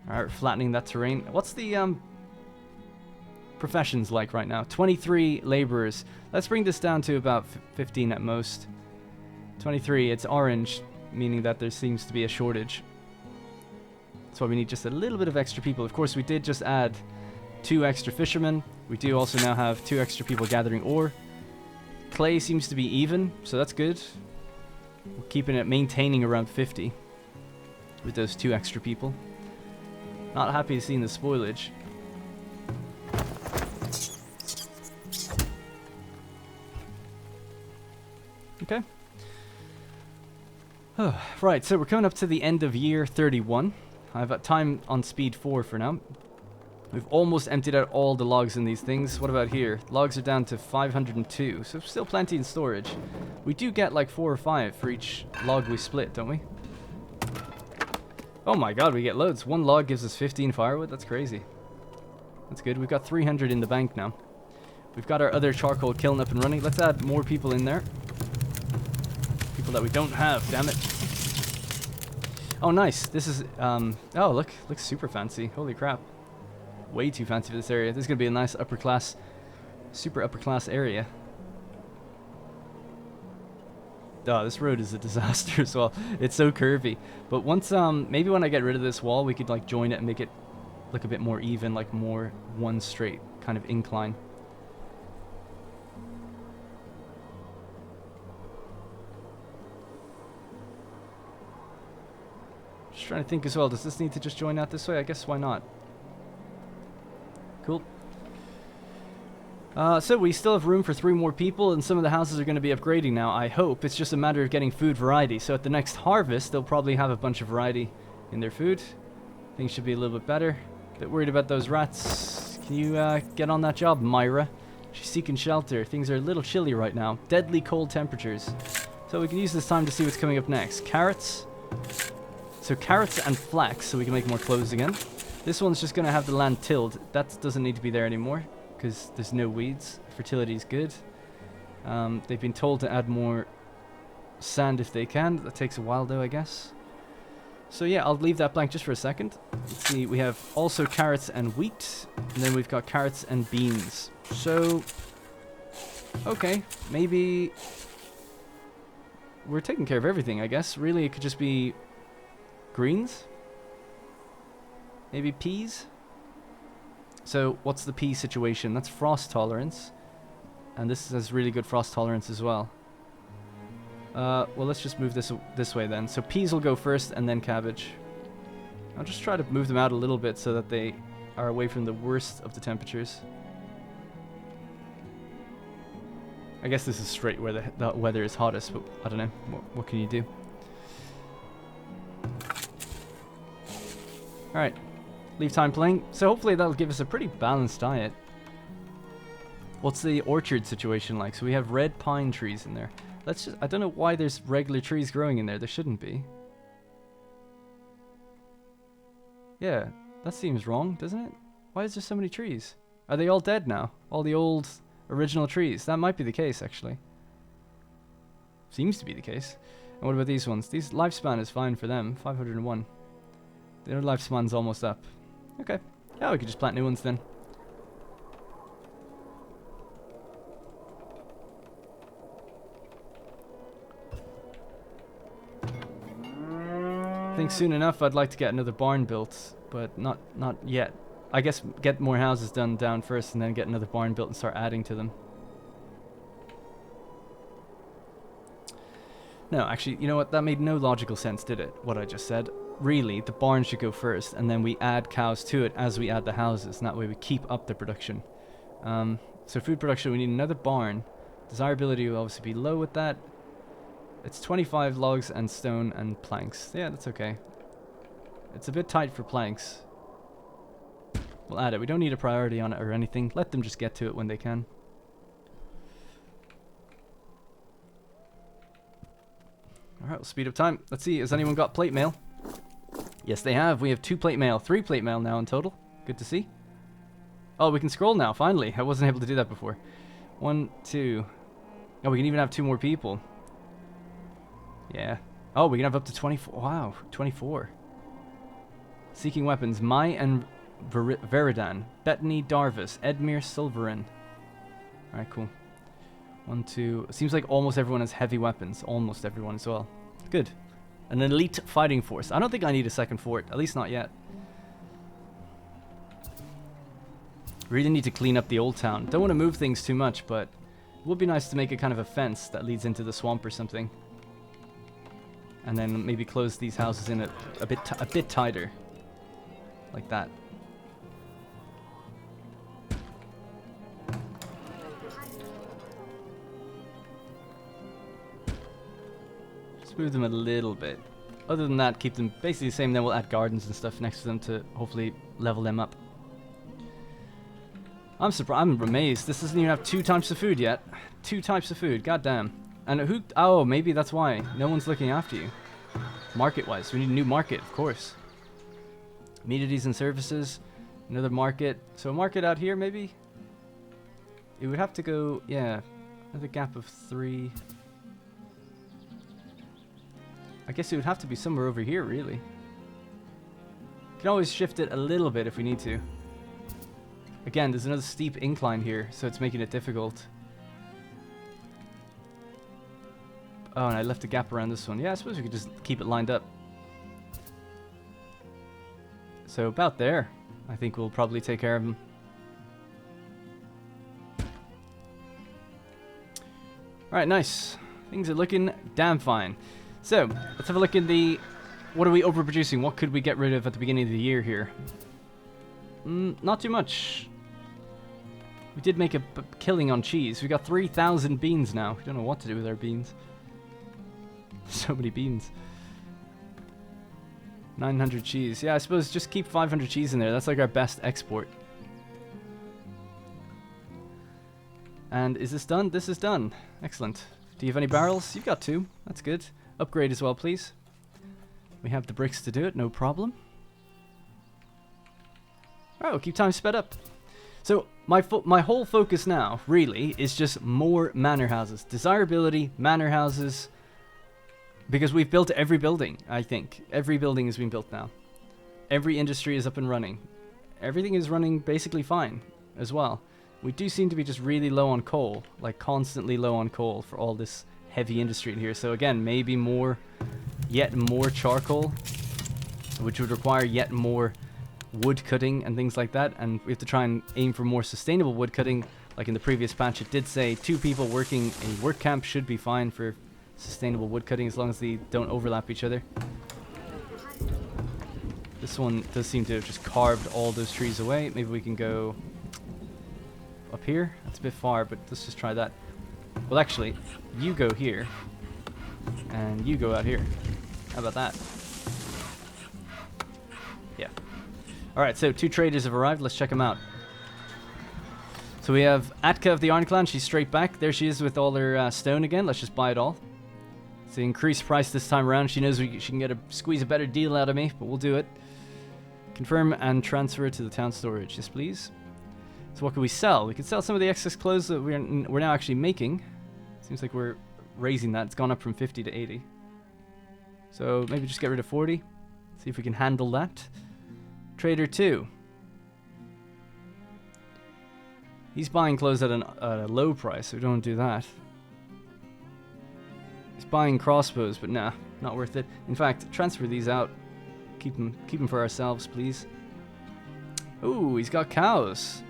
Alright, flattening that terrain. What's the professions like right now? 23 laborers. Let's bring this down to about 15 at most. 23, it's orange, meaning that there seems to be a shortage. That's why we need just a little bit of extra people. Of course, we did just add 2 extra fishermen. We do also now have 2 extra people gathering ore. Clay seems to be even, so that's good. We're keeping it, maintaining around 50 with those 2 extra people. Not happy to see the spoilage. Okay. Right, so we're coming up to the end of year 31. I've time on speed 4 for now. We've almost emptied out all the logs in these things. What about here? Logs are down to 502, so still plenty in storage. We do get like 4 or 5 for each log we split, don't we? Oh my god, we get loads. 1 log gives us 15 firewood. That's crazy. That's good. We've got 300 in the bank now. We've got our other charcoal kiln up and running. Let's add more people in there. People that we don't have, damn it. Oh, nice. This is, oh, look. Looks super fancy. Holy crap. Way too fancy for this area. This is going to be a nice upper class, super upper class area. Oh, this road is a disaster as well. It's so curvy. But once, maybe when I get rid of this wall, we could like join it and make it look a bit more even, like more one straight kind of incline. Just trying to think as well, does this need to just join out this way? I guess why not? Cool. So we still have room for 3 more people, and some of the houses are going to be upgrading now, I hope. It's just a matter of getting food variety. So at the next harvest, they'll probably have a bunch of variety in their food. Things should be a little bit better. Bit worried about those rats. Can you get on that job, Myra? She's seeking shelter. Things are a little chilly right now. Deadly cold temperatures. So we can use this time to see what's coming up next. Carrots. So carrots and flax, so we can make more clothes again. This one's just going to have the land tilled. That doesn't need to be there anymore, because there's no weeds. Fertility is good. They've been told to add more sand if they can. That takes a while though, I guess. So yeah, I'll leave that blank just for a second. Let's see, we have also carrots and wheat, and then we've got carrots and beans. So, okay, maybe we're taking care of everything, I guess. Really, it could just be greens. Maybe peas. So what's the pea situation? That's frost tolerance, and this has really good frost tolerance as well. Well, let's just move this way then. So peas will go first, and then cabbage. I'll just try to move them out a little bit so that they are away from the worst of the temperatures. I guess this is straight where the weather is hottest, but I don't know. What can you do? Alright. Leave time playing. So hopefully that'll give us a pretty balanced diet. What's the orchard situation like? So we have red pine trees in there. Let's just, I don't know why there's regular trees growing in there. There shouldn't be. Yeah, that seems wrong, doesn't it? Why is there so many trees? Are they all dead now? All the old original trees? That might be the case, actually. Seems to be the case. And what about these ones? These lifespan is fine for them. 501. Their lifespan's almost up. Okay. Yeah, we could just plant new ones then. think soon enough I'd like to get another barn built, but not yet. I guess get more houses done down first and then get another barn built and start adding to them. No, actually, you know what? That made no logical sense, did it? What I just said. Really, the barn should go first, and then we add cows to it as we add the houses, and that way we keep up the production. So food production, we need another barn. Desirability will obviously be low with that. It's 25 logs and stone and planks. Yeah, that's okay. It's a bit tight for planks. We'll add it. We don't need a priority on it or anything. Let them just get to it when they can. Alright, we'll speed up time. Let's see, has anyone got plate mail? Yes, they have. We have 2 plate mail, 3 plate mail now in total. Good to see. Oh, we can scroll now, finally. I wasn't able to do that before. 1, 2. Oh, we can even have 2 more people. Yeah. Oh, we can have up to 24. Wow, 24. Seeking weapons. Mai and Veridan. Bettany Darvis. Edmir Silverin. Alright, cool. 1, 2. It seems like almost everyone has heavy weapons. Almost everyone as well. Good. An elite fighting force. I don't think I need a second fort. At least not yet. Really need to clean up the old town. Don't want to move things too much, but it would be nice to make a kind of a fence that leads into the swamp or something. And then maybe close these houses in a bit tighter. Like that. Just move them a little bit. Other than that, keep them basically the same. Then we'll add gardens and stuff next to them to hopefully level them up. I'm surprised. I'm amazed. This doesn't even have 2 types of food yet. 2 types of food. Goddamn. And who? Oh, maybe that's why. No one's looking after you. Market-wise. We need a new market, of course. Amenities and services. Another market. So a market out here, maybe? It would have to go... Yeah. Another gap of 3. I guess it would have to be somewhere over here, really. Can always shift it a little bit if we need to. Again, there's another steep incline here, so it's making it difficult. Oh, and I left a gap around this one. Yeah, I suppose we could just keep it lined up. So about there, I think we'll probably take care of them. Alright, nice. Things are looking damn fine. So, let's have a look at the... What are we overproducing? What could we get rid of at the beginning of the year here? Not too much. We did make a killing on cheese. We got 3,000 beans now. We don't know what to do with our beans. So many beans. 900 cheese. Yeah, I suppose just keep 500 cheese in there. That's like our best export. And is this done? This is done. Excellent. Do you have any barrels? You've got 2. That's good. Upgrade as well, please. We have the bricks to do it. No problem. Alright, we'll keep time sped up. So, my whole focus now, really, is just more manor houses. Desirability, manor houses. Because we've built every building, I think. Every building has been built now. Every industry is up and running. Everything is running basically fine as well. We do seem to be just really low on coal. Like, constantly low on coal for all this heavy industry in here. So again, maybe yet more charcoal. Which would require yet more wood cutting and things like that, and we have to try and aim for more sustainable wood cutting. Like in the previous patch, it did say 2 people working a work camp should be fine for sustainable wood cutting as long as they don't overlap each other. This one does seem to have just carved all those trees away. Maybe we can go up here. That's a bit far, but let's just try that. Well, actually, you go here and you go out here. How about that? Yeah. Alright, so 2 traders have arrived. Let's check them out. So we have Atka of the Iron Clan. She's straight back. There she is with all her stone again. Let's just buy it all. It's an increased price this time around. She knows she can squeeze a better deal out of me, but we'll do it. Confirm and transfer it to the town storage. Yes, please. So what can we sell? We can sell some of the excess clothes that we're now actually making. Seems like we're raising that. It's gone up from 50 to 80. So maybe just get rid of 40. See if we can handle that. Trader 2. He's buying clothes at a low price, so we don't do that. He's buying crossbows, but nah, not worth it. In fact, transfer these out. Keep them for ourselves, please. Ooh, he's got cows.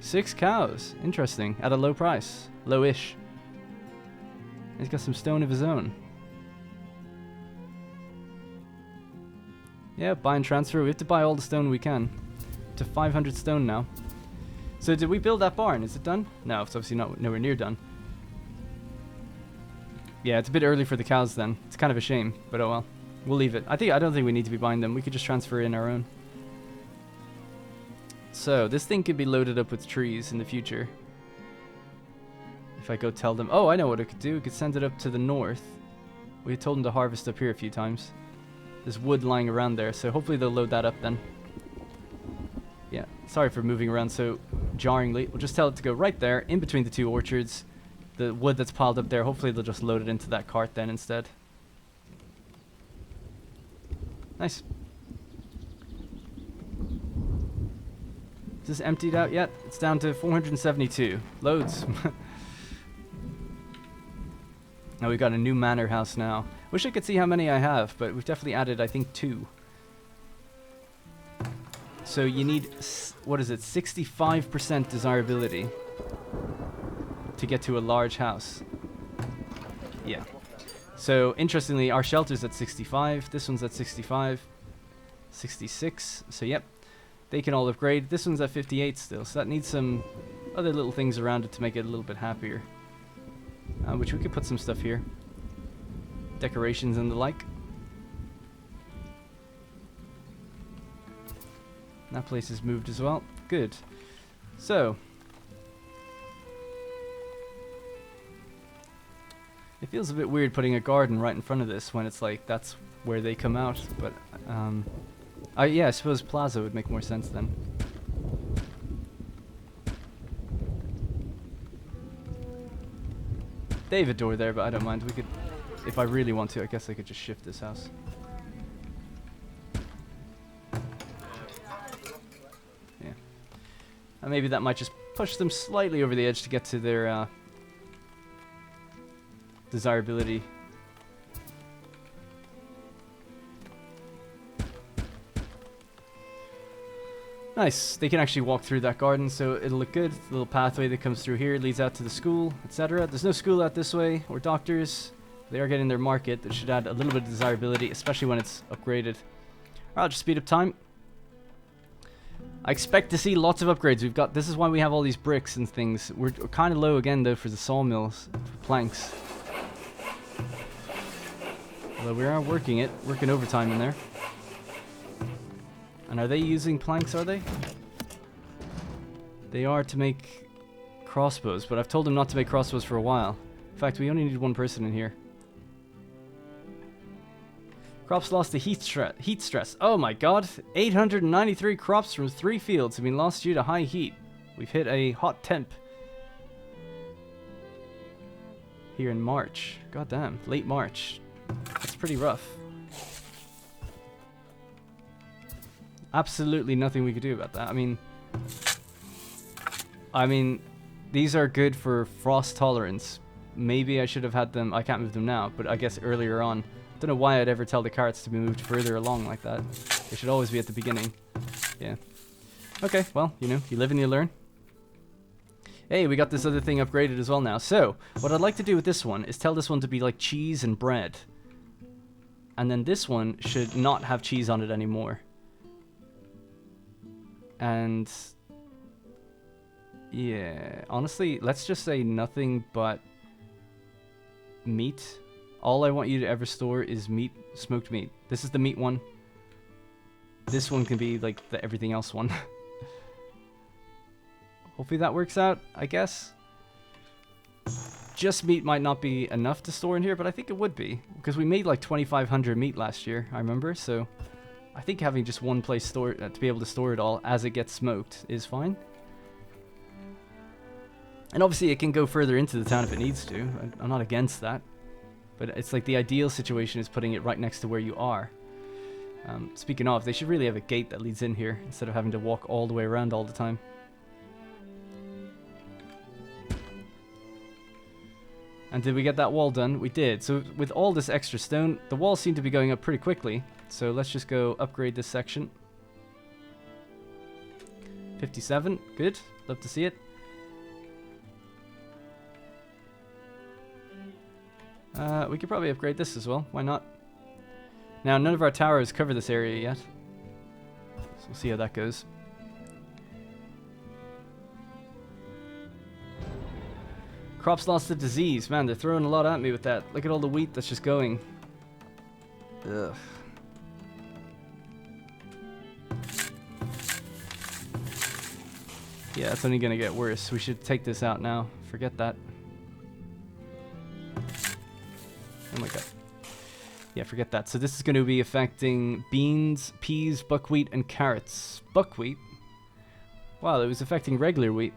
6 cows. Interesting. At a low price. Low-ish. He's got some stone of his own. Yeah, buy and transfer. We have to buy all the stone we can. To 500 stone now. So did we build that barn? Is it done? No, it's obviously nowhere near done. Yeah, it's a bit early for the cows then. It's kind of a shame, but oh well. We'll leave it. I don't think we need to be buying them. We could just transfer in our own. So, this thing could be loaded up with trees in the future. If I go tell them... Oh, I know what it could do. We could send it up to the north. We told them to harvest up here a few times. There's wood lying around there, so hopefully they'll load that up then. Yeah, sorry for moving around so jarringly. We'll just tell it to go right there, in between the 2 orchards. The wood that's piled up there, hopefully they'll just load it into that cart then instead. Nice. Is this emptied out yet? It's down to 472. Loads. Now we've got a new manor house now. Wish I could see how many I have, but we've definitely added, I think, 2. So you need, what is it, 65% desirability to get to a large house. Yeah. So, interestingly, our shelter's at 65. This one's at 65. 66. So, yep. They can all upgrade. This one's at 58 still. So, that needs some other little things around it to make it a little bit happier. Which we could put some stuff here. Decorations and the like. That place is moved as well. Good. So. It feels a bit weird putting a garden right in front of this when it's like that's where they come out. But, yeah, I suppose plaza would make more sense then. They have a door there, but I don't mind. We could, if I really want to, I guess I could just shift this house. Yeah. And maybe that might just push them slightly over the edge to get to their desirability. Nice. They can actually walk through that garden, so it'll look good. The little pathway that comes through here leads out to the school, etc. There's no school out this way, or doctors. They are getting their market. That should add a little bit of desirability, especially when it's upgraded. I'll just speed up time. I expect to see lots of upgrades. We've got. This is why we have all these bricks and things. We're kind of low again, though, for the sawmills, planks. Although we are working overtime in there. And are they using planks, are they? They are to make crossbows, but I've told them not to make crossbows for a while. In fact, we only need 1 person in here. Crops lost to heat stress. Oh my god. 893 crops from 3 fields have been lost due to high heat. We've hit a hot temp. Here in March. God damn. Late March. That's pretty rough. Absolutely nothing we could do about that. I mean, these are good for frost tolerance. Maybe I should have had them. I can't move them now, but I guess earlier on. Don't know why I'd ever tell the carts to be moved further along like that. They should always be at the beginning. Yeah. Okay, well, you know, you live and you learn. Hey, we got this other thing upgraded as well now. So, what I'd like to do with this one is tell this one to be like cheese and bread. And then this one should not have cheese on it anymore. And yeah, honestly, let's just say nothing but meat. All I want you to ever store is meat, smoked meat. This is the meat one. This one can be like the everything else one. Hopefully that works out, I guess. Just meat might not be enough to store in here, but I think it would be. Because we made like 2,500 meat last year, I remember, so... I think having just one place to be able to store it all as it gets smoked is fine. And obviously it can go further into the town if it needs to. I'm not against that. But it's like the ideal situation is putting it right next to where you are. Speaking of, they should really have a gate that leads in here instead of having to walk all the way around all the time. And did we get that wall done? We did. So with all this extra stone, the walls seem to be going up pretty quickly. So let's just go upgrade this section. 57, good. Love to see it. We could probably upgrade this as well. Why not? Now, none of our towers cover this area yet. So we'll see how that goes. Crops lost to disease. Man, they're throwing a lot at me with that. Look at all the wheat that's just going. Ugh. Yeah, it's only gonna get worse. We should take this out now. Forget that. Oh my god. Yeah, forget that. So this is going to be affecting beans, peas, buckwheat, and carrots. Buckwheat? Wow, it was affecting regular wheat.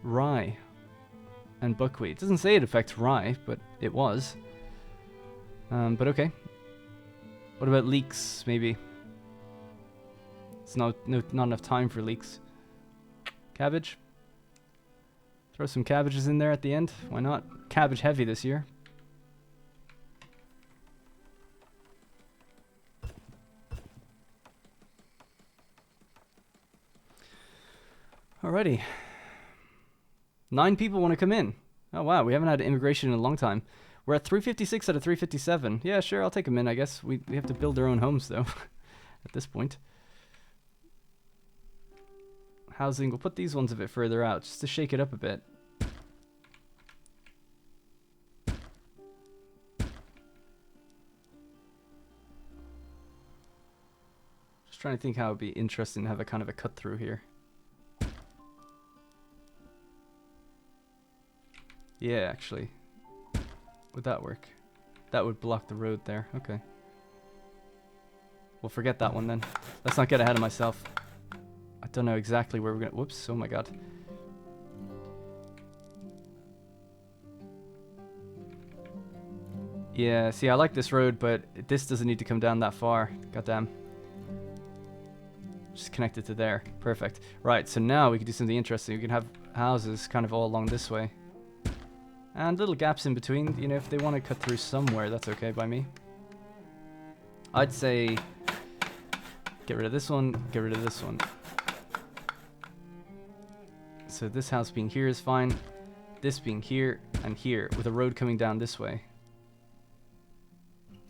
Rye. And buckwheat. It doesn't say it affects rye, but it was. But okay. What about leeks, maybe? It's not enough time for leeks. Cabbage? Throw some cabbages in there at the end. Why not? Cabbage heavy this year. Alrighty. 9 people want to come in. Oh wow, we haven't had immigration in a long time. We're at 356 out of 357. Yeah, sure, I'll take them in, I guess. We have to build our own homes, though, at this point. Housing, we'll put these ones a bit further out, just to shake it up a bit. Just trying to think how it would be interesting to have a kind of a cut through here. Yeah, actually. Would that work? That would block the road there. Okay. We'll forget that one then. Let's not get ahead of myself. I don't know exactly where we're gonna... Whoops, oh my god. Yeah, see, I like this road, but this doesn't need to come down that far. Goddamn. Just connect it to there. Perfect. Right, so now we can do something interesting. We can have houses kind of all along this way. And little gaps in between. You know, if they want to cut through somewhere, that's okay by me. I'd say... get rid of this one, get rid of this one. So this house being here is fine. This being here and here, with a road coming down this way.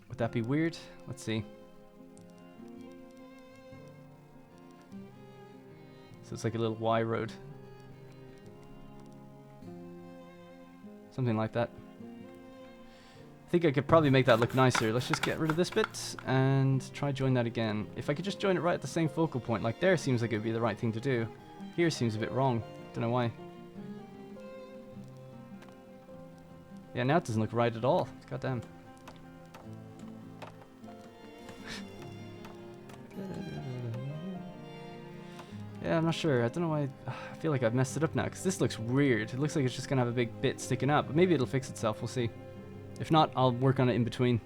Would that be weird? Let's see. So it's like a little Y road. Something like that. I think I could probably make that look nicer. Let's just get rid of this bit and try join that again. If I could just join it right at the same focal point, like there seems like it would be the right thing to do. Here seems a bit wrong. Don't know why. Yeah, now it doesn't look right at all. Goddamn. Yeah, I'm not sure. I don't know why. I feel like I've messed it up now because this looks weird. It looks like it's just going to have a big bit sticking out, but maybe it'll fix itself. We'll see. If not, I'll work on it in between.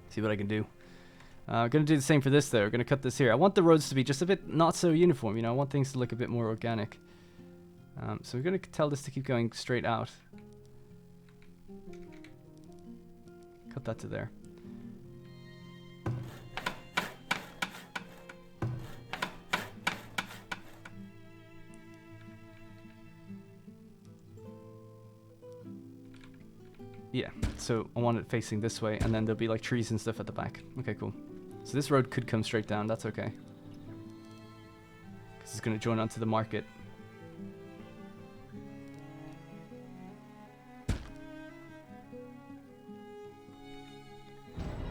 See what I can do. I'm going to do the same for this, though. We're going to cut this here. I want the roads to be just a bit not so uniform. You know, I want things to look a bit more organic. So we're going to tell this to keep going straight out. Cut that to there. Yeah, so I want it facing this way, and then there'll be like trees and stuff at the back. Okay, cool. So this road could come straight down, that's okay. Because it's going to join onto the market.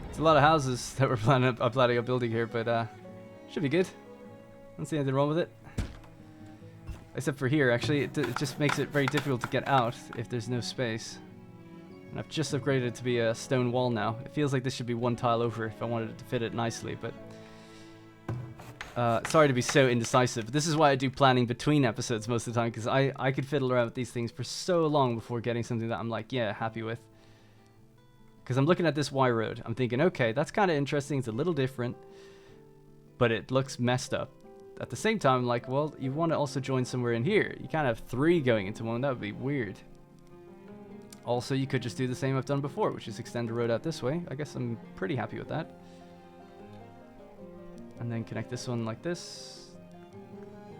It's a lot of houses that we're planning on building here, but should be good. I don't see anything wrong with it. Except for here, actually, it just makes it very difficult to get out if there's no space. And I've just upgraded it to be a stone wall now. It feels like this should be one tile over if I wanted it to fit it nicely, but... sorry to be so indecisive, but this is why I do planning between episodes most of the time, because I could fiddle around with these things for so long before getting something that I'm like, yeah, happy with. Because I'm looking at this Y road, I'm thinking, okay, that's kind of interesting, it's a little different, but it looks messed up. At the same time, I'm like, well, you want to also join somewhere in here. You can't have 3 going into one, that would be weird. Also, you could just do the same I've done before, which is extend the road out this way. I guess I'm pretty happy with that. And then connect this one like this.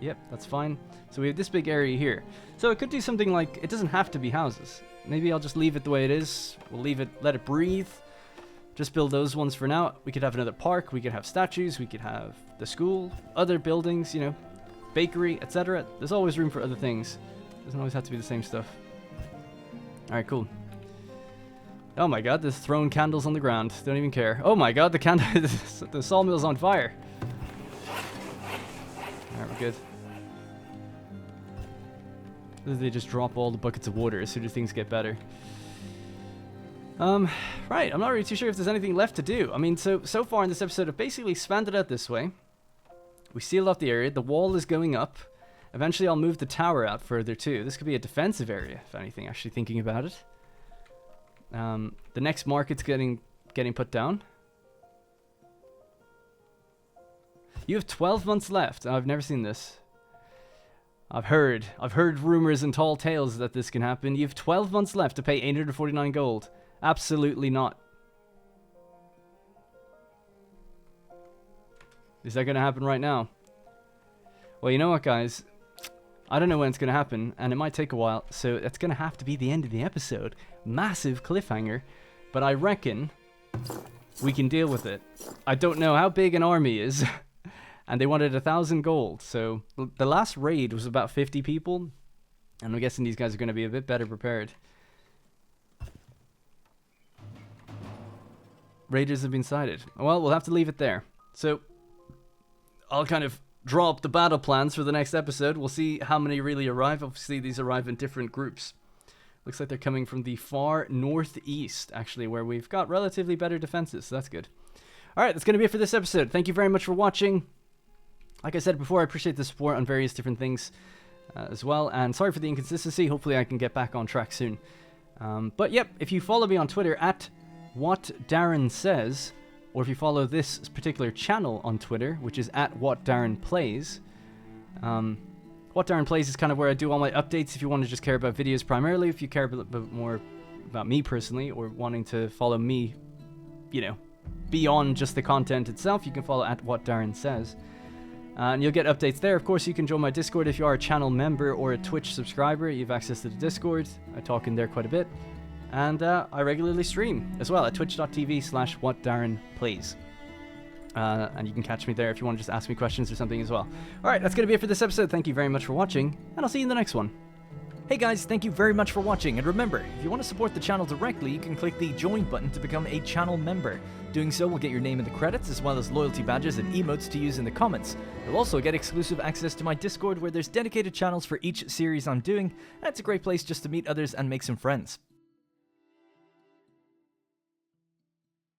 Yep, that's fine. So we have this big area here. So it could do something like, it doesn't have to be houses. Maybe I'll just leave it the way it is. We'll leave it, let it breathe. Just build those ones for now. We could have another park. We could have statues. We could have the school, other buildings, you know, bakery, etc. There's always room for other things. Doesn't always have to be the same stuff. Alright, cool. Oh my god, there's thrown candles on the ground. Don't even care. Oh my god, the sawmill's on fire. Alright, we're good. They just drop all the buckets of water as soon as things get better. Right, I'm not really too sure if there's anything left to do. I mean, so far in this episode, I've basically expanded out this way. We sealed off the area. The wall is going up. Eventually, I'll move the tower out further, too. This could be a defensive area, if anything, actually thinking about it. The next market's getting put down. You have 12 months left. I've never seen this. I've heard rumors and tall tales that this can happen. You have 12 months left to pay 849 gold. Absolutely not. Is that going to happen right now? Well, you know what, guys? I don't know when it's going to happen, and it might take a while, so that's going to have to be the end of the episode. Massive cliffhanger, but I reckon we can deal with it. I don't know how big an army is, and they wanted 1,000 gold, so the last raid was about 50 people, and I'm guessing these guys are going to be a bit better prepared. Raiders have been sighted. Well, we'll have to leave it there. So, I'll kind of draw up the battle plans for the next episode. We'll see how many really arrive. Obviously, these arrive in different groups. Looks like they're coming from the far northeast, actually, where we've got relatively better defenses, so that's good. Alright, that's going to be it for this episode. Thank you very much for watching. Like I said before, I appreciate the support on various different things as well, and sorry for the inconsistency. Hopefully I can get back on track soon. But yep, if you follow me on Twitter at WhatDarrenSays, or if you follow this particular channel on Twitter, which is at WhatDarrenPlays, WhatDarrenPlays is kind of where I do all my updates if you want to just care about videos primarily. If you care a bit more about me personally, or wanting to follow me, you know, beyond just the content itself, you can follow at WhatDarrenSays. And you'll get updates there. Of course, you can join my Discord if you are a channel member or a Twitch subscriber. You have access to the Discord. I talk in there quite a bit. And I regularly stream as well at twitch.tv/WhatDarrenPlays. And you can catch me there if you want to just ask me questions or something as well. Alright, that's going to be it for this episode. Thank you very much for watching, and I'll see you in the next one. Hey guys, thank you very much for watching, and remember, if you want to support the channel directly, you can click the join button to become a channel member. Doing so will get your name in the credits, as well as loyalty badges and emotes to use in the comments. You'll also get exclusive access to my Discord, where there's dedicated channels for each series I'm doing, and it's a great place just to meet others and make some friends.